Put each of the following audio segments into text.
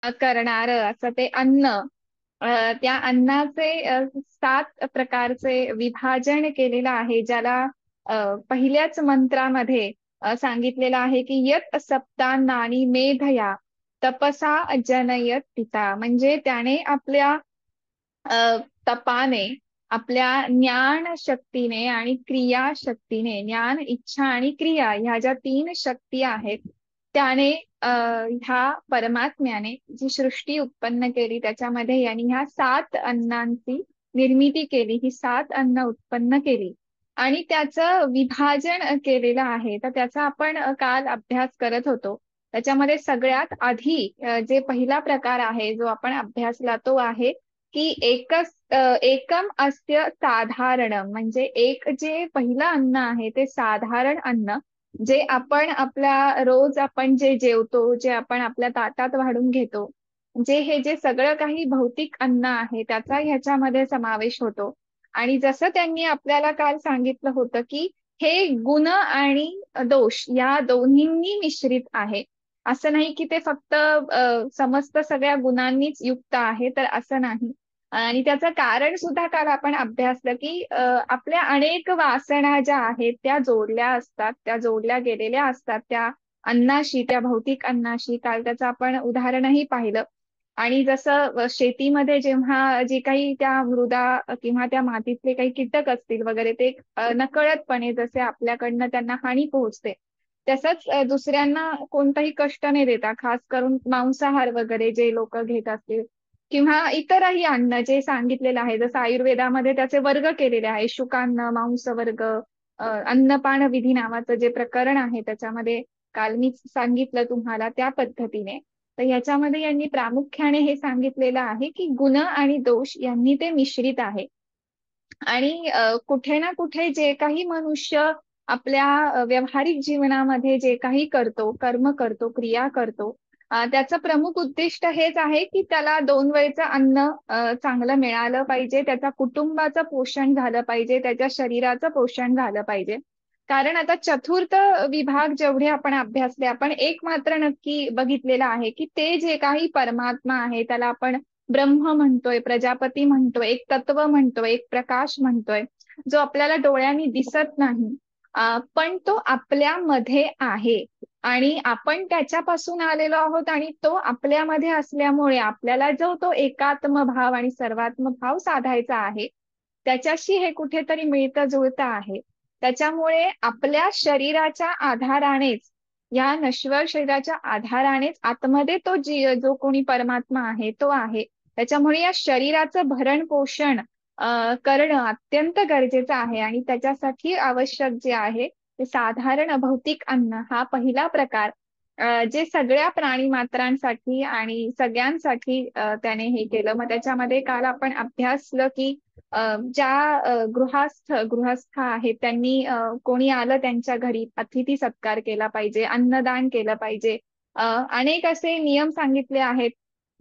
करणारं असं ते अन्न, त्या अन्नाचे 7 प्रकारचे विभाजन केलेलं आहे, ज्याला पहिल्याच मंत्रामध्ये सांगितलेलं आहे की यत सप्तान्नानी मेधया तपसा जनयत पिता. म्हणजे त्याने आपल्या अ, तपाने, आपल्या ज्ञान शक्तीने आणि क्रिया शक्तीने, ज्ञान, इच्छा आणि क्रिया ह्या ज्या 3 शक्ती आहेत, त्याने ह्या परमात्म्याने जी सृष्टी उत्पन्न केली, त्याच्यामध्ये यांनी ह्या 7 अन्नांची निर्मिती केली. ही 7 अन्न उत्पन्न केली आणि त्याचं विभाजन केलेलं आहे. तर त्याचा आपण काल अभ्यास करत होतो. त्याच्यामध्ये सगळ्यात आधी जे पहिला प्रकार आहे, जो आपण अभ्यासला, तो आहे की एकम अस्य साधारणम. म्हणजे एक जे पहिलं अन्न आहे ते साधारण अन्न, जे आपण आपल्या रोज आपण जे जेवतो, जे आपण आपल्या ताटात वाढून घेतो, जे सगळं काही भौतिक अन्न आहे त्याचा ह्याच्यामध्ये समावेश होतो. आणि जसं त्यांनी आपल्याला काल सांगितलं होतं की हे गुण आणि दोष या दोन्हींनी मिश्रित आहे. असं नाही की ते फक्त समस्त सगळ्या गुणांनीच युक्त आहे, तर असं नाही. आणि त्याचं कारण सुद्धा काल आपण अभ्यासलं की आपल्या अनेक वासना ज्या आहेत त्या जोडल्या असतात, त्या जोडल्या गेलेल्या असतात त्या अन्नाशी, त्या भौतिक अन्नाशी. काल त्याचं आपण उदाहरणही पाहिलं. आणि जसं शेतीमध्ये जेव्हा जे काही त्या मृदा किंवा त्या मातीतले काही कीटक असतील वगैरे, ते नकळतपणे जसे आपल्याकडनं त्यांना हानी पोहोचते, तसंच दुसऱ्यांना कोणताही कष्ट न देता, खास करून मांसाहार वगैरे जे लोक घेत असतील किंवा इतरही अन्न जे सांगितलेलं आहे, जसं आयुर्वेदामध्ये त्याचे वर्ग केलेले आहे, शुकान्न, मांस वर्ग, अन्नपान विधी नावाचं जे प्रकरण आहे, त्याच्यामध्ये काल मी सांगितलं तुम्हाला त्या पद्धतीने. तर ह्याच्यामध्ये यांनी प्रामुख्याने हे सांगितलेलं आहे की गुण आणि दोष यांनी ते मिश्रित आहे. आणि कुठे ना कुठे जे काही मनुष्य आपल्या व्यावहारिक जीवनामध्ये जे काही करतो, कर्म करतो, क्रिया करतो, त्याचं प्रमुख उद्दिष्ट हेच आहे की त्याला 2 वेळचं अन्न चांगलं मिळालं पाहिजे, त्याच्या कुटुंबाचं पोषण झालं पाहिजे, त्याच्या शरीराचं पोषण झालं पाहिजे. कारण आता चतुर्थ विभाग जेवढे आपण अभ्यासले, आपण एक मात्र नक्की बघितलेलं आहे की ते जे काही परमात्मा आहे, त्याला आपण ब्रह्म म्हणतोय, प्रजापती म्हणतोय, एक तत्व म्हणतोय, एक प्रकाश म्हणतोय, जो आपल्याला डोळ्यांनी दिसत नाही, पण तो आपल्यामध्ये आहे आणि आपण त्याच्यापासून आलेलो आहोत. आणि तो आपल्यामध्ये असल्यामुळे आपल्याला जो तो एकात्म भाव आणि सर्वात्म भाव साधायचा आहे, त्याच्याशी हे कुठेतरी मिळतं जुळतं आहे. त्याच्यामुळे आपल्या शरीराच्या आधारानेच, या नश्वर शरीराच्या आधारानेच आतमध्ये तो जो कोणी परमात्मा आहे तो आहे. त्याच्यामुळे या शरीराचं भरण पोषण करणं अत्यंत गरजेचं आहे. आणि त्याच्यासाठी आवश्यक जे आहे ते साधारण भौतिक अन्न, हा पहिला प्रकार जे सगळ्या प्राणी मात्रांसाठी आणि सगळ्यांसाठी त्याने हे केलं. मग त्याच्यामध्ये काल आपण अभ्यासलं की ज्या गृहस्थ आहेत, त्यांनी कोणी आलं त्यांच्या घरी, अतिथी सत्कार केला पाहिजे, अन्नदान केलं पाहिजे. अनेक असे नियम सांगितले आहेत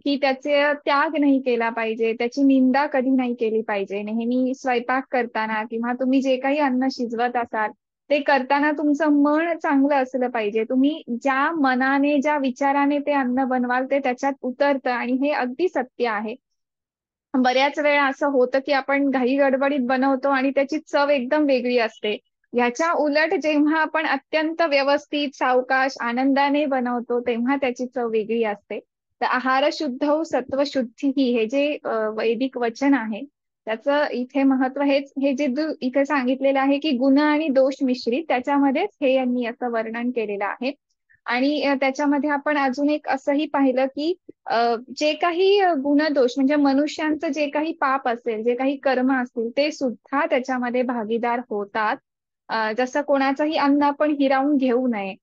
की त्याचे त्याग नाही केला पाहिजे, त्याची निंदा कधी नाही केली पाहिजे. नेहमी स्वयंपाक करताना किंवा तुम्ही जे काही अन्न शिजवत असाल ते करताना तुमचं मन चांगलं असलं पाहिजे. तुम्ही ज्या मनाने, ज्या विचाराने ते अन्न बनवाल ते त्याच्यात उतरतं, आणि हे अगदी सत्य आहे. बऱ्याच वेळा असं होतं की आपण घाई गडबडीत बनवतो आणि त्याची चव एकदम वेगळी असते. ह्याच्या उलट जेव्हा आपण अत्यंत व्यवस्थित, सावकाश, आनंदाने बनवतो, तेव्हा त्याची चव वेगळी असते. तर आहार शुद्धौ सत्व शुद्धी, हे जे वैदिक वचन आहे, त्याचं इथे महत्व हेच, हे जे इथे सांगितलेलं आहे की गुण आणि दोष मिश्रित, त्याच्यामध्येच हे यांनी असं वर्णन केलेलं आहे. आणि त्याच्यामध्ये आपण अजून एक असंही पाहिलं की जे काही गुणदोष म्हणजे मनुष्यांचं जे काही पाप असेल, जे काही कर्म असतील, ते सुद्धा त्याच्यामध्ये भागीदार होतात. जसं कोणाचंही अन्न आपण हिरावून घेऊ नये.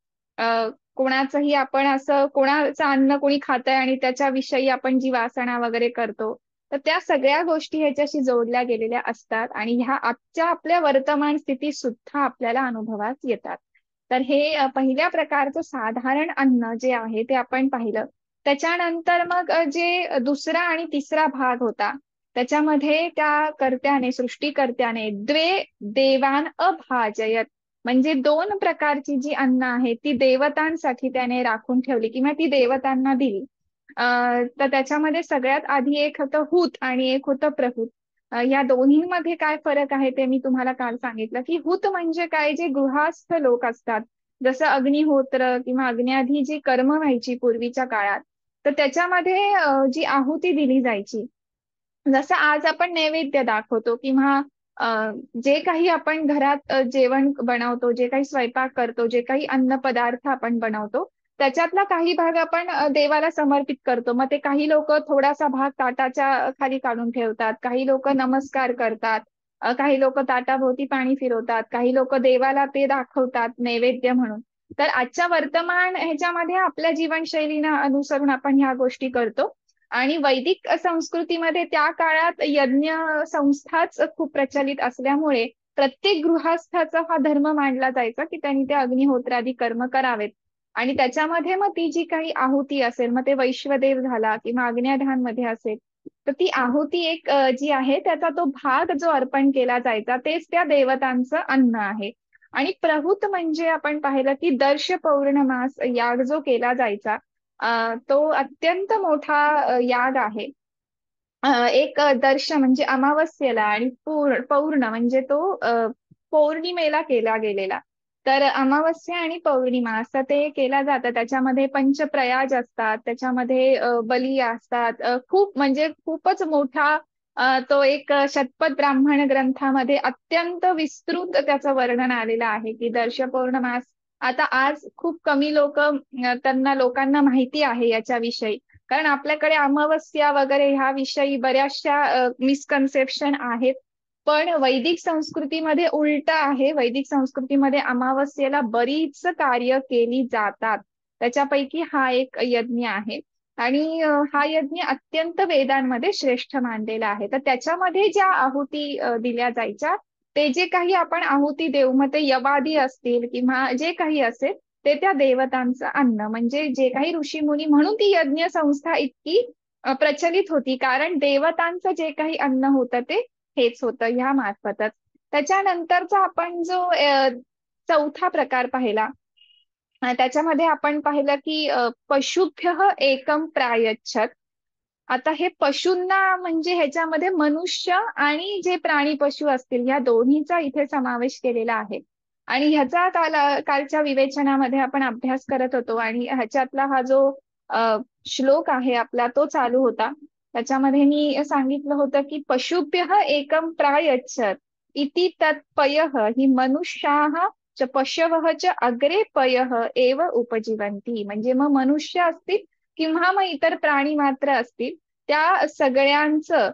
कोणाचंही आपण असं, कोणाचं अन्न कोणी खातंय आणि त्याच्याविषयी आपण जी वासना वगैरे करतो, तर त्या सगळ्या गोष्टी ह्याच्याशी जोडल्या गेलेल्या असतात आणि ह्या आजच्या आपल्या वर्तमान स्थितीत सुद्धा आपल्याला अनुभवास येतात. तर हे पहिल्या प्रकारचं साधारण अन्न जे आहे ते आपण पाहिलं. त्याच्यानंतर मग जे दुसरा आणि तिसरा भाग होता, त्याच्यामध्ये त्या कर्त्याने, सृष्टीकर्त्याने द्वे देवान अभाजयत, म्हणजे 2 प्रकारची जी अन्न आहे ती देवतांसाठी त्याने राखून ठेवली किंवा ती देवतांना दिली. तर त्याच्यामध्ये सगळ्यात आधी एक होतं हूत आणि एक होतं प्रहूत. या दोन्हीमध्ये काय फरक आहे ते मी तुम्हाला काल सांगितलं, की हूत म्हणजे काय, जे गृहस्थ लोक असतात, जसं अग्निहोत्र किंवा अग्न्याधी जी कर्म व्हायची पूर्वीच्या काळात, तर त्याच्यामध्ये जी आहुती दिली जायची. जसं आज आपण नैवेद्य दाखवतो किंवा अ, जे काही आपण घरात जेवण बनवतो, जे काही स्वयंपाक करतो, जे काही अन्न पदार्थ आपण बनवतो, त्याच्यातला काही भाग आपण देवाला समर्पित करतो. मग ते काही लोक थोडासा भाग ताटाच्या खाली काढून ठेवतात, काही लोक नमस्कार करतात, काही लोक ताटाभोवती पाणी फिरवतात, काही लोक देवाला ते दाखवतात नैवेद्य म्हणून. तर आजच्या वर्तमान ह्याच्यामध्ये आपल्या जीवनशैलीनं अनुसरून आपण ह्या गोष्टी करतो. आणि वैदिक संस्कृतीमध्ये त्या काळात यज्ञ संस्थाच खूप प्रचलित असल्यामुळे प्रत्येक गृहस्थाचा हा धर्म मानला जायचा की त्यांनी ते अग्निहोत्रादी कर्म करावेत. आणि त्याच्यामध्ये मग ती जी काही आहुती असेल, मग ते वैश्वदेव झाला किंवा अग्न्याधांमध्ये असेल, तर ती आहुती एक जी आहे त्याचा तो भाग जो अर्पण केला जायचा तेच त्या देवतांचं अन्न आहे. आणि प्रहूत म्हणजे आपण पाहिलं की दर्श पौर्णमास याग जो केला जायचा, तो अत्यंत मोठा याग आहे. एक दर्श म्हणजे अमावस्येला आणि पौर्ण म्हणजे तो पौर्णिमेला केला गेलेला. तर अमावस्या आणि पौर्णिमा असं ते केला जातं. त्याच्यामध्ये पंचप्रयाग असतात, त्याच्यामध्ये बली असतात. खूप म्हणजे खूपच मोठा तो एक शतपथ ब्राह्मण ग्रंथामध्ये अत्यंत विस्तृत त्याचं वर्णन आलेलं आहे की दर्श पौर्णमास. आता आज खूप कमी लोक त्यांना लोकांना माहिती आहे याच्याविषयी, कारण आपल्याकडे अमावस्या वगैरे ह्या विषयी बऱ्याचशा मिसकन्सेप्शन आहेत. पण वैदिक संस्कृतीमध्ये उलट आहे. वैदिक संस्कृतीमध्ये अमावस्येला बरीच कार्य केली जातात. त्याच्यापैकी हा एक यज्ञ आहे. आणि हा यज्ञ अत्यंत वेदांमध्ये श्रेष्ठ मानलेला आहे. तर त्याच्यामध्ये ज्या आहुती दिल्या जायच्या, ते जे काही आपण आहुती देऊ, मग ते यवादी असतील किंवा जे काही असेल, ते त्या देवतांचं अन्न म्हणजे जे काही ऋषीमुनी, म्हणून ती यज्ञ संस्था इतकी प्रचलित होती, कारण देवतांचं जे काही अन्न होतं ते हेच होतं ह्या मार्फतच. त्याच्यानंतरचा आपण जो चौथा प्रकार पाहिला, त्याच्यामध्ये आपण पाहिलं की पशुभ्य एकम प्रायच्छत. आता हे पशूंना म्हणजे ह्याच्यामध्ये मनुष्य आणि जे प्राणी पशु असतील या दोन्हीचा इथे समावेश केलेला आहे. आणि ह्याचा कालच्या विवेचनामध्ये आपण अभ्यास करत होतो आणि ह्याच्यातला हा जो श्लोक आहे आपला तो चालू होता. त्याच्यामध्ये मी सांगितलं होतं की पशुभ्य एकम प्रायच्छत इति तत्पयः हि मनुष्याः च पशवः च अग्रे पयः एव उपजीवन्ति. म्हणजे मग मनुष्य असतील किंवा मग इतर प्राणी मात्र असतील, त्या सगळ्यांचं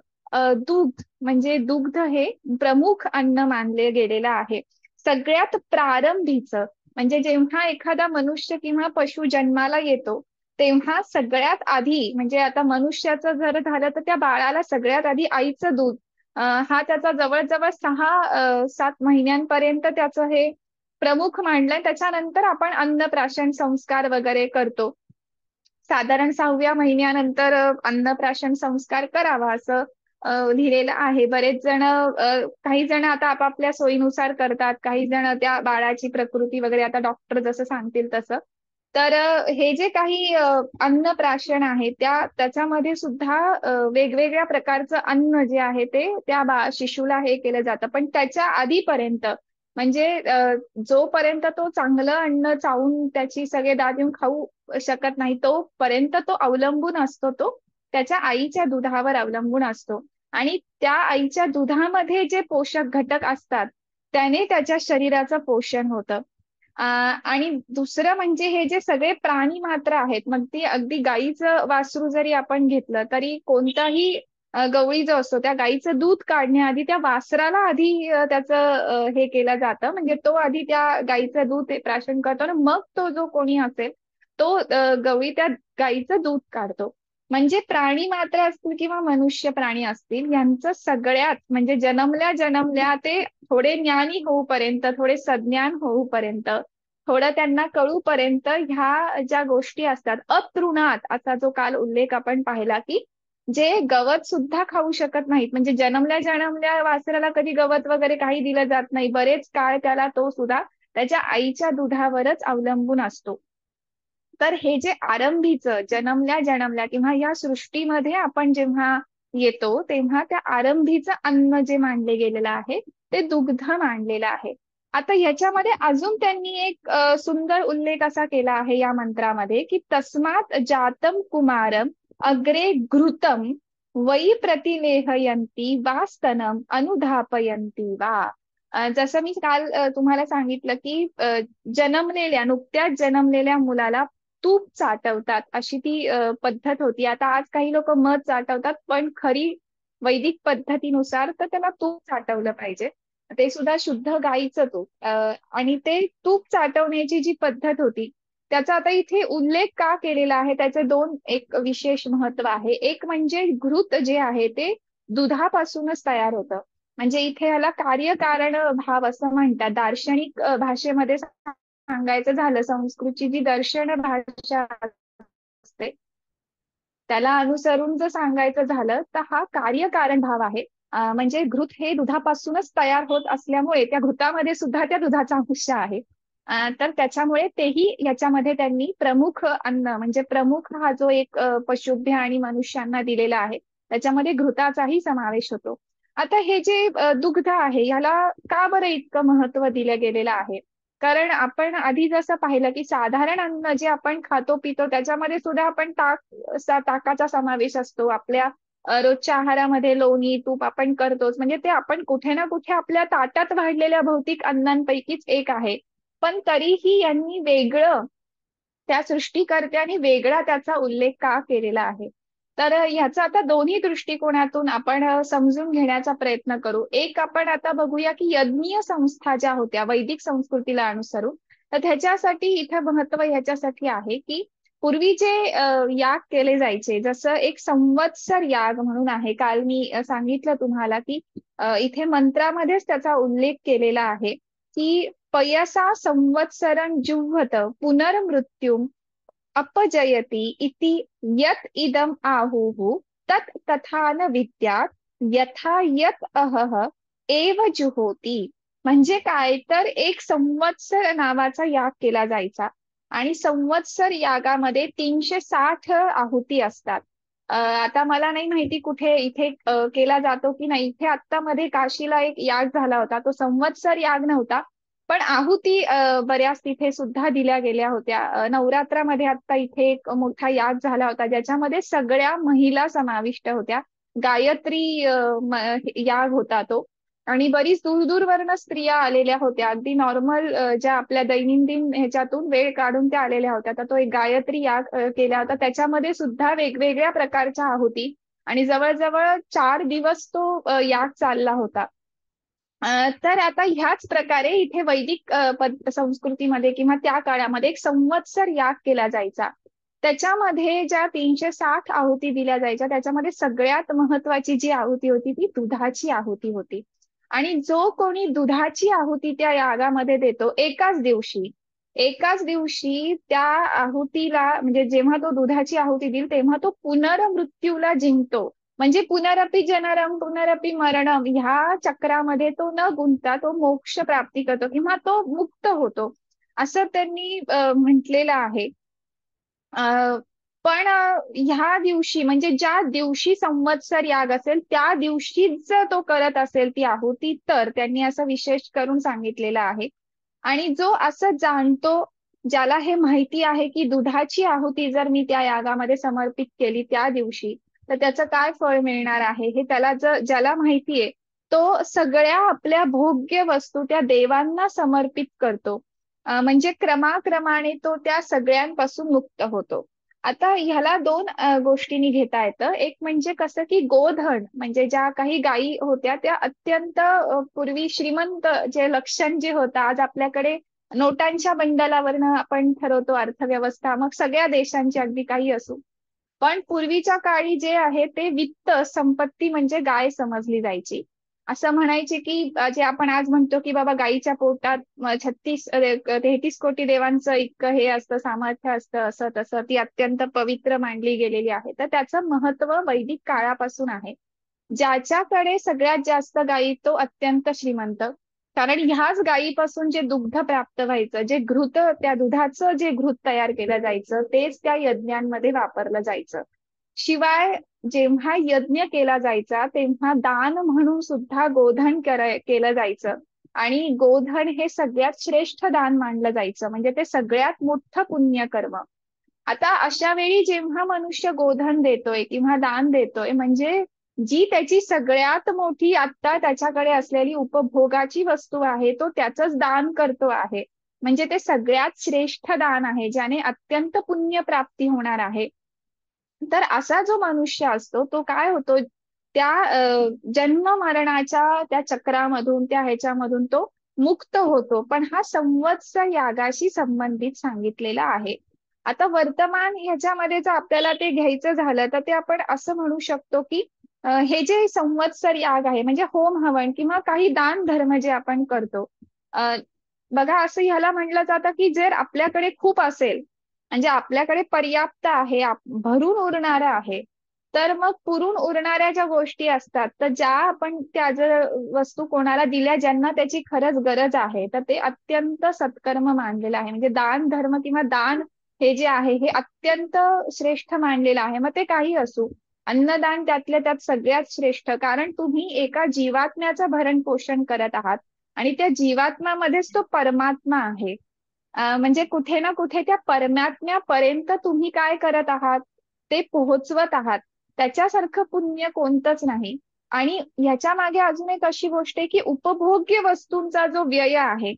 दूध म्हणजे दुग्ध हे प्रमुख अन्न मानले गेलेलं आहे. सगळ्यात प्रारंभीचं म्हणजे जेव्हा एखादा मनुष्य किंवा पशु जन्माला येतो, तेव्हा सगळ्यात आधी म्हणजे आता मनुष्याचं जर झालं तर त्या बाळाला सगळ्यात आधी आईचं दूध, हा त्याचा जवळजवळ 6-7 महिन्यांपर्यंत त्याचं हे प्रमुख मांडलंय. त्याच्यानंतर आपण अन्नप्राशन संस्कार वगैरे करतो. साधारण 6व्या महिन्यानंतर अन्नप्राशन संस्कार करावा असं लिहिलेलं आहे. बरेच जण काही जण आता आपापल्या सोयीनुसार करतात, काही जण त्या बाळाची प्रकृती वगैरे आता डॉक्टर जसं सांगतील तसं. तर हे जे काही अन्नप्राशन आहे त्याच्यामध्ये सुद्धा वेगवेगळ्या प्रकारचं अन्न जे आहे ते त्या शिशूला हे केलं जातं. पण त्याच्या आधीपर्यंत म्हणजे जोपर्यंत तो चांगलं अन्न चावून त्याची सगळे दात येऊन खाऊ शकत नाही, तोपर्यंत तो अवलंबून असतो, तो त्याच्या आईच्या दुधावर अवलंबून असतो. आणि त्या आईच्या दुधामध्ये जे पोषक घटक असतात त्याने त्याच्या शरीराचं पोषण होतं. आणि दुसरं म्हणजे हे जे सगळे प्राणी मात्र आहेत, मग ती अगदी गाईचं वासरू जरी आपण घेतलं तरी कोणताही गवळी जो असतो त्या गाईचं दूध काढण्याआधी त्या वासराला आधी त्याचं हे केलं जातं, म्हणजे तो आधी त्या गाईचं दूध प्राशन करतो आणि मग तो जो कोणी असेल तो गवळी त्या गाईचं दूध काढतो. म्हणजे प्राणी मात्र असतील किंवा मनुष्य प्राणी असतील, यांचं सगळ्यात म्हणजे जन्मल्या जन्मल्या ते थोडे ज्ञानी होऊपर्यंत, थोडे सज्ञान होऊपर्यंत, थोडं त्यांना कळूपर्यंत ह्या ज्या गोष्टी असतात अतृणात, असा जो काल उल्लेख आपण पाहिला की जे गवत सुद्धा खाऊ शकत नाहीत, म्हणजे जन्मल्या जन्मल्या वासराला कधी गवत वगैरे काही दिलं जात नाही, बरेच काळ त्याला तो सुद्धा त्याच्या आईच्या दुधावरच अवलंबून असतो. तर हे जे आरंभीचं जन्मल्या जन्मल्या किंवा या सृष्टीमध्ये आपण जेव्हा येतो तेव्हा त्या आरंभीचं अन्न जे मानले गेलेलं आहे ते दुग्ध मानलेलं आहे. आता ह्याच्यामध्ये अजून त्यांनी एक सुंदर उल्लेख असा केला आहे या मंत्रामध्ये की तस्मात जातम कुमारम अग्रे घृतम वै प्रतिलेहयंती वा स्तनम अनुधापयंती वा. जसं मी काल तुम्हाला सांगितलं की जन्मलेल्या नुकत्याच जन्मलेल्या मुलाला तूप चाटवतात अशी ती पद्धत होती. आता आज काही लोक मध चाटवतात, पण खरी वैदिक पद्धतीनुसार तर त्याला तूप चाटवलं पाहिजे. ते सुद्धा शुद्ध गाईचं तूप. आणि ते तूप चाटवण्याची जी पद्धत होती त्याचा आता इथे उल्लेख का केलेला आहे त्याचे दोन एक विशेष महत्व आहे. एक म्हणजे घृत जे आहे ते दुधापासूनच तयार होतं. म्हणजे इथे याला कार्यकारण भाव असं म्हणतात. दार्शनिक भाषेमध्ये सांगायचं झालं, संस्कृतची जी दर्शन भाषा असते त्याला अनुसरून जर सांगायचं झालं तर हा कार्यकारण भाव आहे. म्हणजे घृत हे दुधापासूनच तयार होत असल्यामुळे त्या घृतामध्ये सुद्धा त्या दुधाचा अंश आहे. तर त्याच्यामुळे तेही याच्यामध्ये त्यांनी प्रमुख अन्न म्हणजे प्रमुख हा जो एक पशुभ्य आणि मनुष्यांना दिलेला आहे त्याच्यामध्ये घृताचाही समावेश होतो. आता हे जे दुग्ध आहे याला का बरं इतकं महत्व दिलं गेलेलं आहे? कारण आपण आधी जसं पाहिलं की साधारण अन्न जे आपण खातो पितो त्याच्यामध्ये सुद्धा आपण ताकाचा समावेश असतो. आपल्या रोजच्या आहारामध्ये लोणी तूप आपण करतोच. म्हणजे ते आपण कुठे ना कुठे आपल्या ताटात वाढलेल्या भौतिक अन्नांपैकीच एक आहे. पण तरीही यांनी वेगळं त्या सृष्टीकर्त्यांनी वेगळा त्याचा उल्लेख का केलेला आहे? तर ह्याचा आता दोन्ही दृष्टिकोनातून आपण समजून घेण्याचा प्रयत्न करू. एक आपण आता बघूया की यज्ञीय संस्था ज्या होत्या वैदिक संस्कृतीला अनुसरून, तर त्याच्यासाठी इथं महत्व ह्याच्यासाठी आहे की पूर्वी जे याग केले जायचे जसं एक संवत्सर याग म्हणून आहे. काल मी सांगितलं तुम्हाला की इथे मंत्रामध्येच त्याचा उल्लेख केलेला आहे की पयसा संवत्सरं जुह्वत पुनर्मृत्युम अपजयति इति यत इदम आहुः तत् तथा न विद्यात यथा यत अहह एव जुहोती. म्हणजे काय तर एक संवत्सर नावाचा याग केला जायचा आणि संवत्सर यागामध्ये 360 आहुती असतात. आता मला नाही माहिती कुठे इथे केला जातो की नाही. इथे आत्ता मध्ये काशीला एक याग झाला होता, तो संवत्सर याग नव्हता पण आहुती बऱ्याच तिथे सुद्धा दिल्या गेल्या होत्या. नवरात्रामध्ये आता इथे एक मोठा याग झाला होता ज्याच्यामध्ये सगळ्या महिला समाविष्ट होत्या. गायत्री याग होता तो. आणि बरीच दूरदूरवरनं स्त्रिया आलेल्या होत्या. अगदी नॉर्मल ज्या आपल्या दैनंदिन ह्याच्यातून वेळ काढून त्या आलेल्या होत्या. तर तो एक गायत्री याग केला होता. त्याच्यामध्ये सुद्धा वेगवेगळ्या प्रकारच्या आहुती आणि जवळजवळ 4 दिवस तो याग चालला होता. तर आता ह्याच प्रकारे इथे वैदिक संस्कृतीमध्ये किंवा त्या काळामध्ये एक संवत्सर याग केला जायचा. त्याच्यामध्ये ज्या 360 आहुती दिल्या जायच्या त्याच्यामध्ये सगळ्यात महत्वाची जी आहुती होती ती दुधाची आहुती होती. आणि जो कोणी दुधाची आहुती त्या यागामध्ये देतो एकाच दिवशी त्या आहुतीला म्हणजे जेव्हा तो दुधाची आहुती देईल तेव्हा तो पुनर्मृत्यूला जिंकतो. म्हणजे पुनरपी जनरम पुनरपी मरणम ह्या चक्रामध्ये तो न गुंतता तो मोक्ष प्राप्ती करतो किंवा तो मुक्त होतो असं त्यांनी म्हटलेलं आहे. पण ह्या दिवशी म्हणजे ज्या दिवशी संवत्सर याग असेल त्या दिवशीच जर तो करत असेल ती आहुती तर त्यांनी असं विशेष करून सांगितलेलं आहे. आणि जो असं जाणतो ज्याला हे माहिती आहे की दुधाची आहुती जर मी त्या यागामध्ये समर्पित केली त्या दिवशी तर त्याचं काय फळ मिळणार आहे हे त्याला ज्याला माहितीये तो सगळ्या आपल्या भोग्य वस्तू त्या देवांना समर्पित करतो. म्हणजे क्रमाक्रमाने तो त्या सगळ्यांपासून मुक्त होतो. आता ह्याला दोन गोष्टींनी घेता येतं. एक म्हणजे कसं की गोधन म्हणजे ज्या काही गायी होत्या त्या अत्यंत पूर्वी श्रीमंत जे लक्षण जे होतं आज आपल्याकडे नोटांच्या बंडलावरनं आपण ठरवतो अर्थव्यवस्था मग सगळ्या देशांची अगदी काही असू. पण पूर्वीच्या काळी जे आहे ते वित्त संपत्ती म्हणजे गाय समजली जायची. असं म्हणायचे की जे आपण आज म्हणतो की बाबा गायीच्या पोटात 33 कोटी देवांचं इतकं हे असतं सामर्थ्य असतं असं तसं ती अत्यंत पवित्र मानली गेलेली आहे. तर त्याचं महत्व वैदिक काळापासून आहे. ज्याच्याकडे सगळ्यात जास्त गायी तो अत्यंत श्रीमंत कारण ह्याच गायीपासून जे दुग्ध प्राप्त व्हायचं, जे घृत, त्या दुधाचं जे घृत तयार केलं जायचं तेच त्या यज्ञांमध्ये वापरलं जायचं. शिवाय जेव्हा यज्ञ केला जायचा तेव्हा दान म्हणून सुद्धा गोधन केलं जायचं. आणि गोधन हे सगळ्यात श्रेष्ठ दान मानलं जायचं, म्हणजे ते सगळ्यात मोठं पुण्यकर्म. आता अशा वेळी जेव्हा मनुष्य गोधन देतोय किंवा दान देतोय, म्हणजे जी त्याची सगळ्यात मोठी आता त्याच्याकडे असलेली उपभोगाची वस्तू आहे, तो त्याचंच दान करतो आहे. म्हणजे ते सगळ्यात श्रेष्ठ दान आहे, ज्याने अत्यंत पुण्य प्राप्ती होणार आहे. तर असा जो मनुष्य असतो तो काय होतो, त्या जन्म मरणाच्या त्या चक्रामधून, त्या ह्याच्यामधून तो मुक्त होतो. पण हा संवत्सर यागाशी संबंधित सांगितलेला आहे. आता वर्तमान ह्याच्यामध्ये जर आपल्याला ते घ्यायचं झालं तर ते आपण असं म्हणू शकतो की हे जे संवत्सर याग आहे, म्हणजे होम हवन किंवा काही दान धर्म जे आपण करतो, अ, बघा असं ह्याला म्हटलं जातं की जर आपल्याकडे खूप असेल, म्हणजे आपल्याकडे पर्याप्त आहे, भरून उरणारं आहे, तर मग पुरून उरणाऱ्या ज्या गोष्टी असतात, तर ज्या आपण त्या जर वस्तू कोणाला दिल्या ज्यांना त्याची खरंच गरज आहे, तर ते अत्यंत सत्कर्म मानलेलं आहे. म्हणजे दान धर्म किंवा दान हे जे आहे हे अत्यंत श्रेष्ठ मानलेलं आहे. मग ते काही असू, अन्नदान त्यातल्या त्यात सगळ्यात श्रेष्ठ, कारण तुम्ही एका जीवात्म्याचं भरण पोषण करत आहात आणि त्या जीवात्म्यामध्येच तो परमात्मा आहे. म्हणजे कुठे ना कुठे त्या परमात्म्यापर्यंत तुम्ही काय करत आहात, ते पोहोचवत आहात. त्याच्यासारखं पुण्य कोणतंच नाही. आणि ह्याच्या मागे अजून एक अशी गोष्ट आहे की उपभोग्य वस्तूंचा जो व्यय आहे,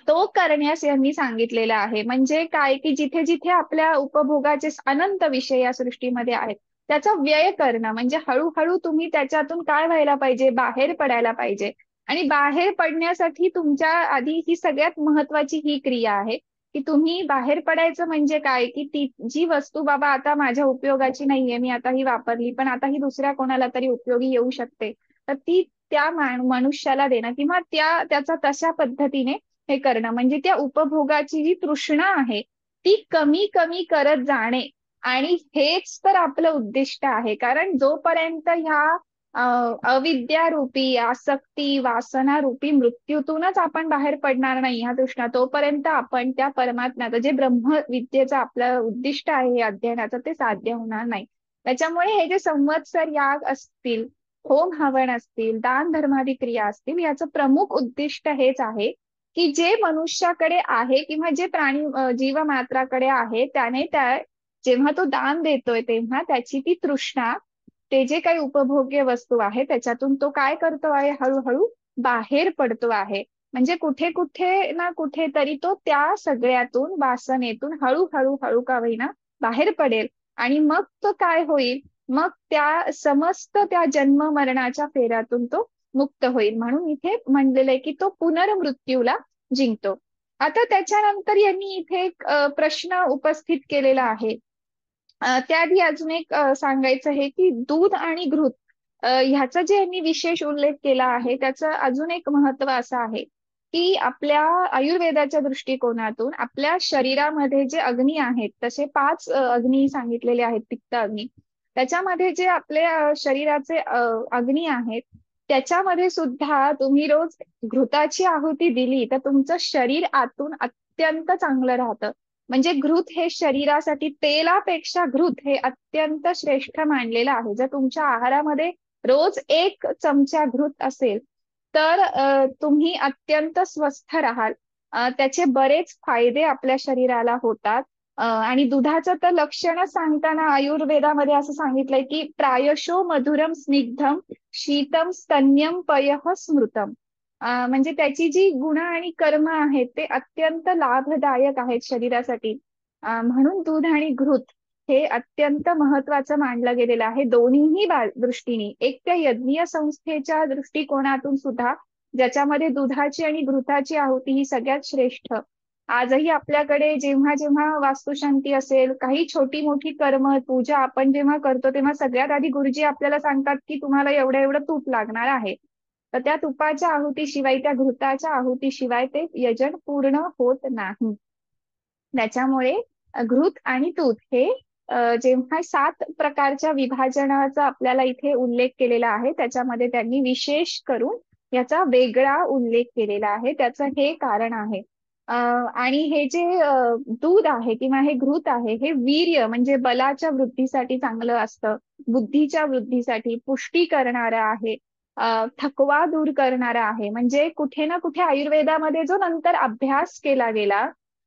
तो करण्यास यांनी सांगितलेला आहे. म्हणजे काय की जिथे जिथे आपल्या उपभोगाचे अनंत विषय या सृष्टीमध्ये आहेत, त्याचा व्यय करणं, म्हणजे हळूहळू तुम्ही त्याच्यातून काय व्हायला पाहिजे, बाहेर पडायला पाहिजे. आणि बाहेर पडण्यासाठी तुमच्या आधी ही सगळ्यात महत्वाची ही क्रिया आहे की तुम्ही बाहेर पडायचं. म्हणजे काय की ती जी वस्तू बाबा आता माझ्या उपयोगाची नाहीये, मी आता ही वापरली पण आता ही दुसऱ्या कोणाला तरी उपयोगी येऊ शकते, तर ती त्या मनुष्याला देणं किंवा त्याचा तशा पद्धतीने हे करणं, म्हणजे त्या उपभोगाची जी तृष्णा आहे ती कमी कमी करत जाणे. आणि हेच तर आपलं उद्दिष्ट आहे. कारण जोपर्यंत ह्या अविद्यारूपी आसक्ती वासना रूपी मृत्यूतूनच आपण बाहेर पडणार नाही ह्या तृष्णा, तोपर्यंत आपण त्या परमात्म्याचं जे ब्रह्मविद्येचं आपलं उद्दिष्ट आहे हे अध्ययनाचं, ते साध्य होणार नाही. त्याच्यामुळे हे जे संवत्सर याग असतील, होम हवन असतील, दान धर्मादी क्रिया असतील, याचं प्रमुख उद्दिष्ट हेच आहे की जे मनुष्याकडे आहे किंवा जे प्राणी जीवमात्राकडे आहे, त्याने त्या जेव्हा तो दान देतोय तेव्हा त्याची ती तृष्णा, ते जे काही उपभोग्य वस्तू आहे त्याच्यातून तो काय करतो आहे, हळूहळू बाहेर पडतो आहे. म्हणजे कुठे कुठे ना कुठे तरी तो त्या सगळ्यातून, वासनेतून हळूहळू हळू का होईना बाहेर पडेल. आणि मग तो काय होईल, मग त्या समस्त त्या जन्म मरणाच्या फेऱ्यातून तो मुक्त होईल. म्हणून इथे म्हणलेलं आहे की तो पुनर्मृत्यूला जिंकतो. आता त्याच्यानंतर यांनी इथे एक प्रश्न उपस्थित केलेला आहे. त्याआधी अजून एक सांगायचं आहे की दूध आणि घृत, ह्याचा जे यांनी विशेष उल्लेख केला आहे त्याचं अजून एक महत्व असं आहे की आपल्या आयुर्वेदाच्या दृष्टिकोनातून आपल्या शरीरामध्ये जे अग्नी आहेत, तसे 5 अग्नी सांगितलेले आहेत, पित्त अग्नी. त्याच्यामध्ये जे आपल्या शरीराचे अग्नी आहेत, त्याच्यामध्ये सुद्धा तुम्ही रोज घृताची आहुती दिली तर तुमचं शरीर आतून अत्यंत चांगलं राहतं. म्हणजे घृत हे शरीरासाठी, तेलापेक्षा घृत हे अत्यंत श्रेष्ठ मानलेलं आहे. जर तुमच्या आहारामध्ये रोज 1 चमचा घृत असेल तर तुम्ही अत्यंत स्वस्थ राहाल. त्याचे बरेच फायदे आपल्या शरीराला होतात. आणि दुधाचं तर लक्षणच सांगताना आयुर्वेदामध्ये असं सांगितलंय की प्रायशो मधुरम स्निग्धम शीतम स्तन्यम पयः स्मृतम. म्हणजे त्याची जी गुण आणि कर्म आहेत ते अत्यंत लाभदायक आहेत शरीरासाठी. म्हणून दूध आणि घृत हे अत्यंत महत्वाचं मानलं गेलेलं आहे दोन्हीही दृष्टीने. एक त्या यज्ञीय संस्थेच्या दृष्टिकोनातून सुद्धा, ज्याच्यामध्ये दुधाची आणि घृताची आहुती ही सगळ्यात श्रेष्ठ. आजही आपल्याकडे जेव्हा जेव्हा वास्तुशांती असेल, काही छोटी मोठी कर्म पूजा आपण जेव्हा करतो, तेव्हा सगळ्यात आधी गुरुजी आपल्याला सांगतात की तुम्हाला एवढं एवढं तूप लागणार आहे. तर त्या तुपाच्या आहुतीशिवाय, त्या घृताच्या आहुतीशिवाय ते यजन पूर्ण होत नाही. त्याच्यामुळे घृत आणि दूध हे जेव्हा 7 प्रकारच्या विभाजनाचा आपल्याला इथे उल्लेख केलेला आहे, त्याच्यामध्ये त्यांनी विशेष करून याचा वेगळा उल्लेख केलेला आहे. त्याचं हे कारण आहे. आणि हे जे दूध आहे किंवा हे घृत आहे, हे वीर्य म्हणजे बलाच्या वृद्धीसाठी चांगलं असतं, बुद्धीच्या वृद्धीसाठी पुष्टी करणारं आहे, थकवा दूर करणारा आहे. म्हणजे कुठे ना कुठे आयुर्वेदामध्ये जो नंतर अभ्यास केला गेला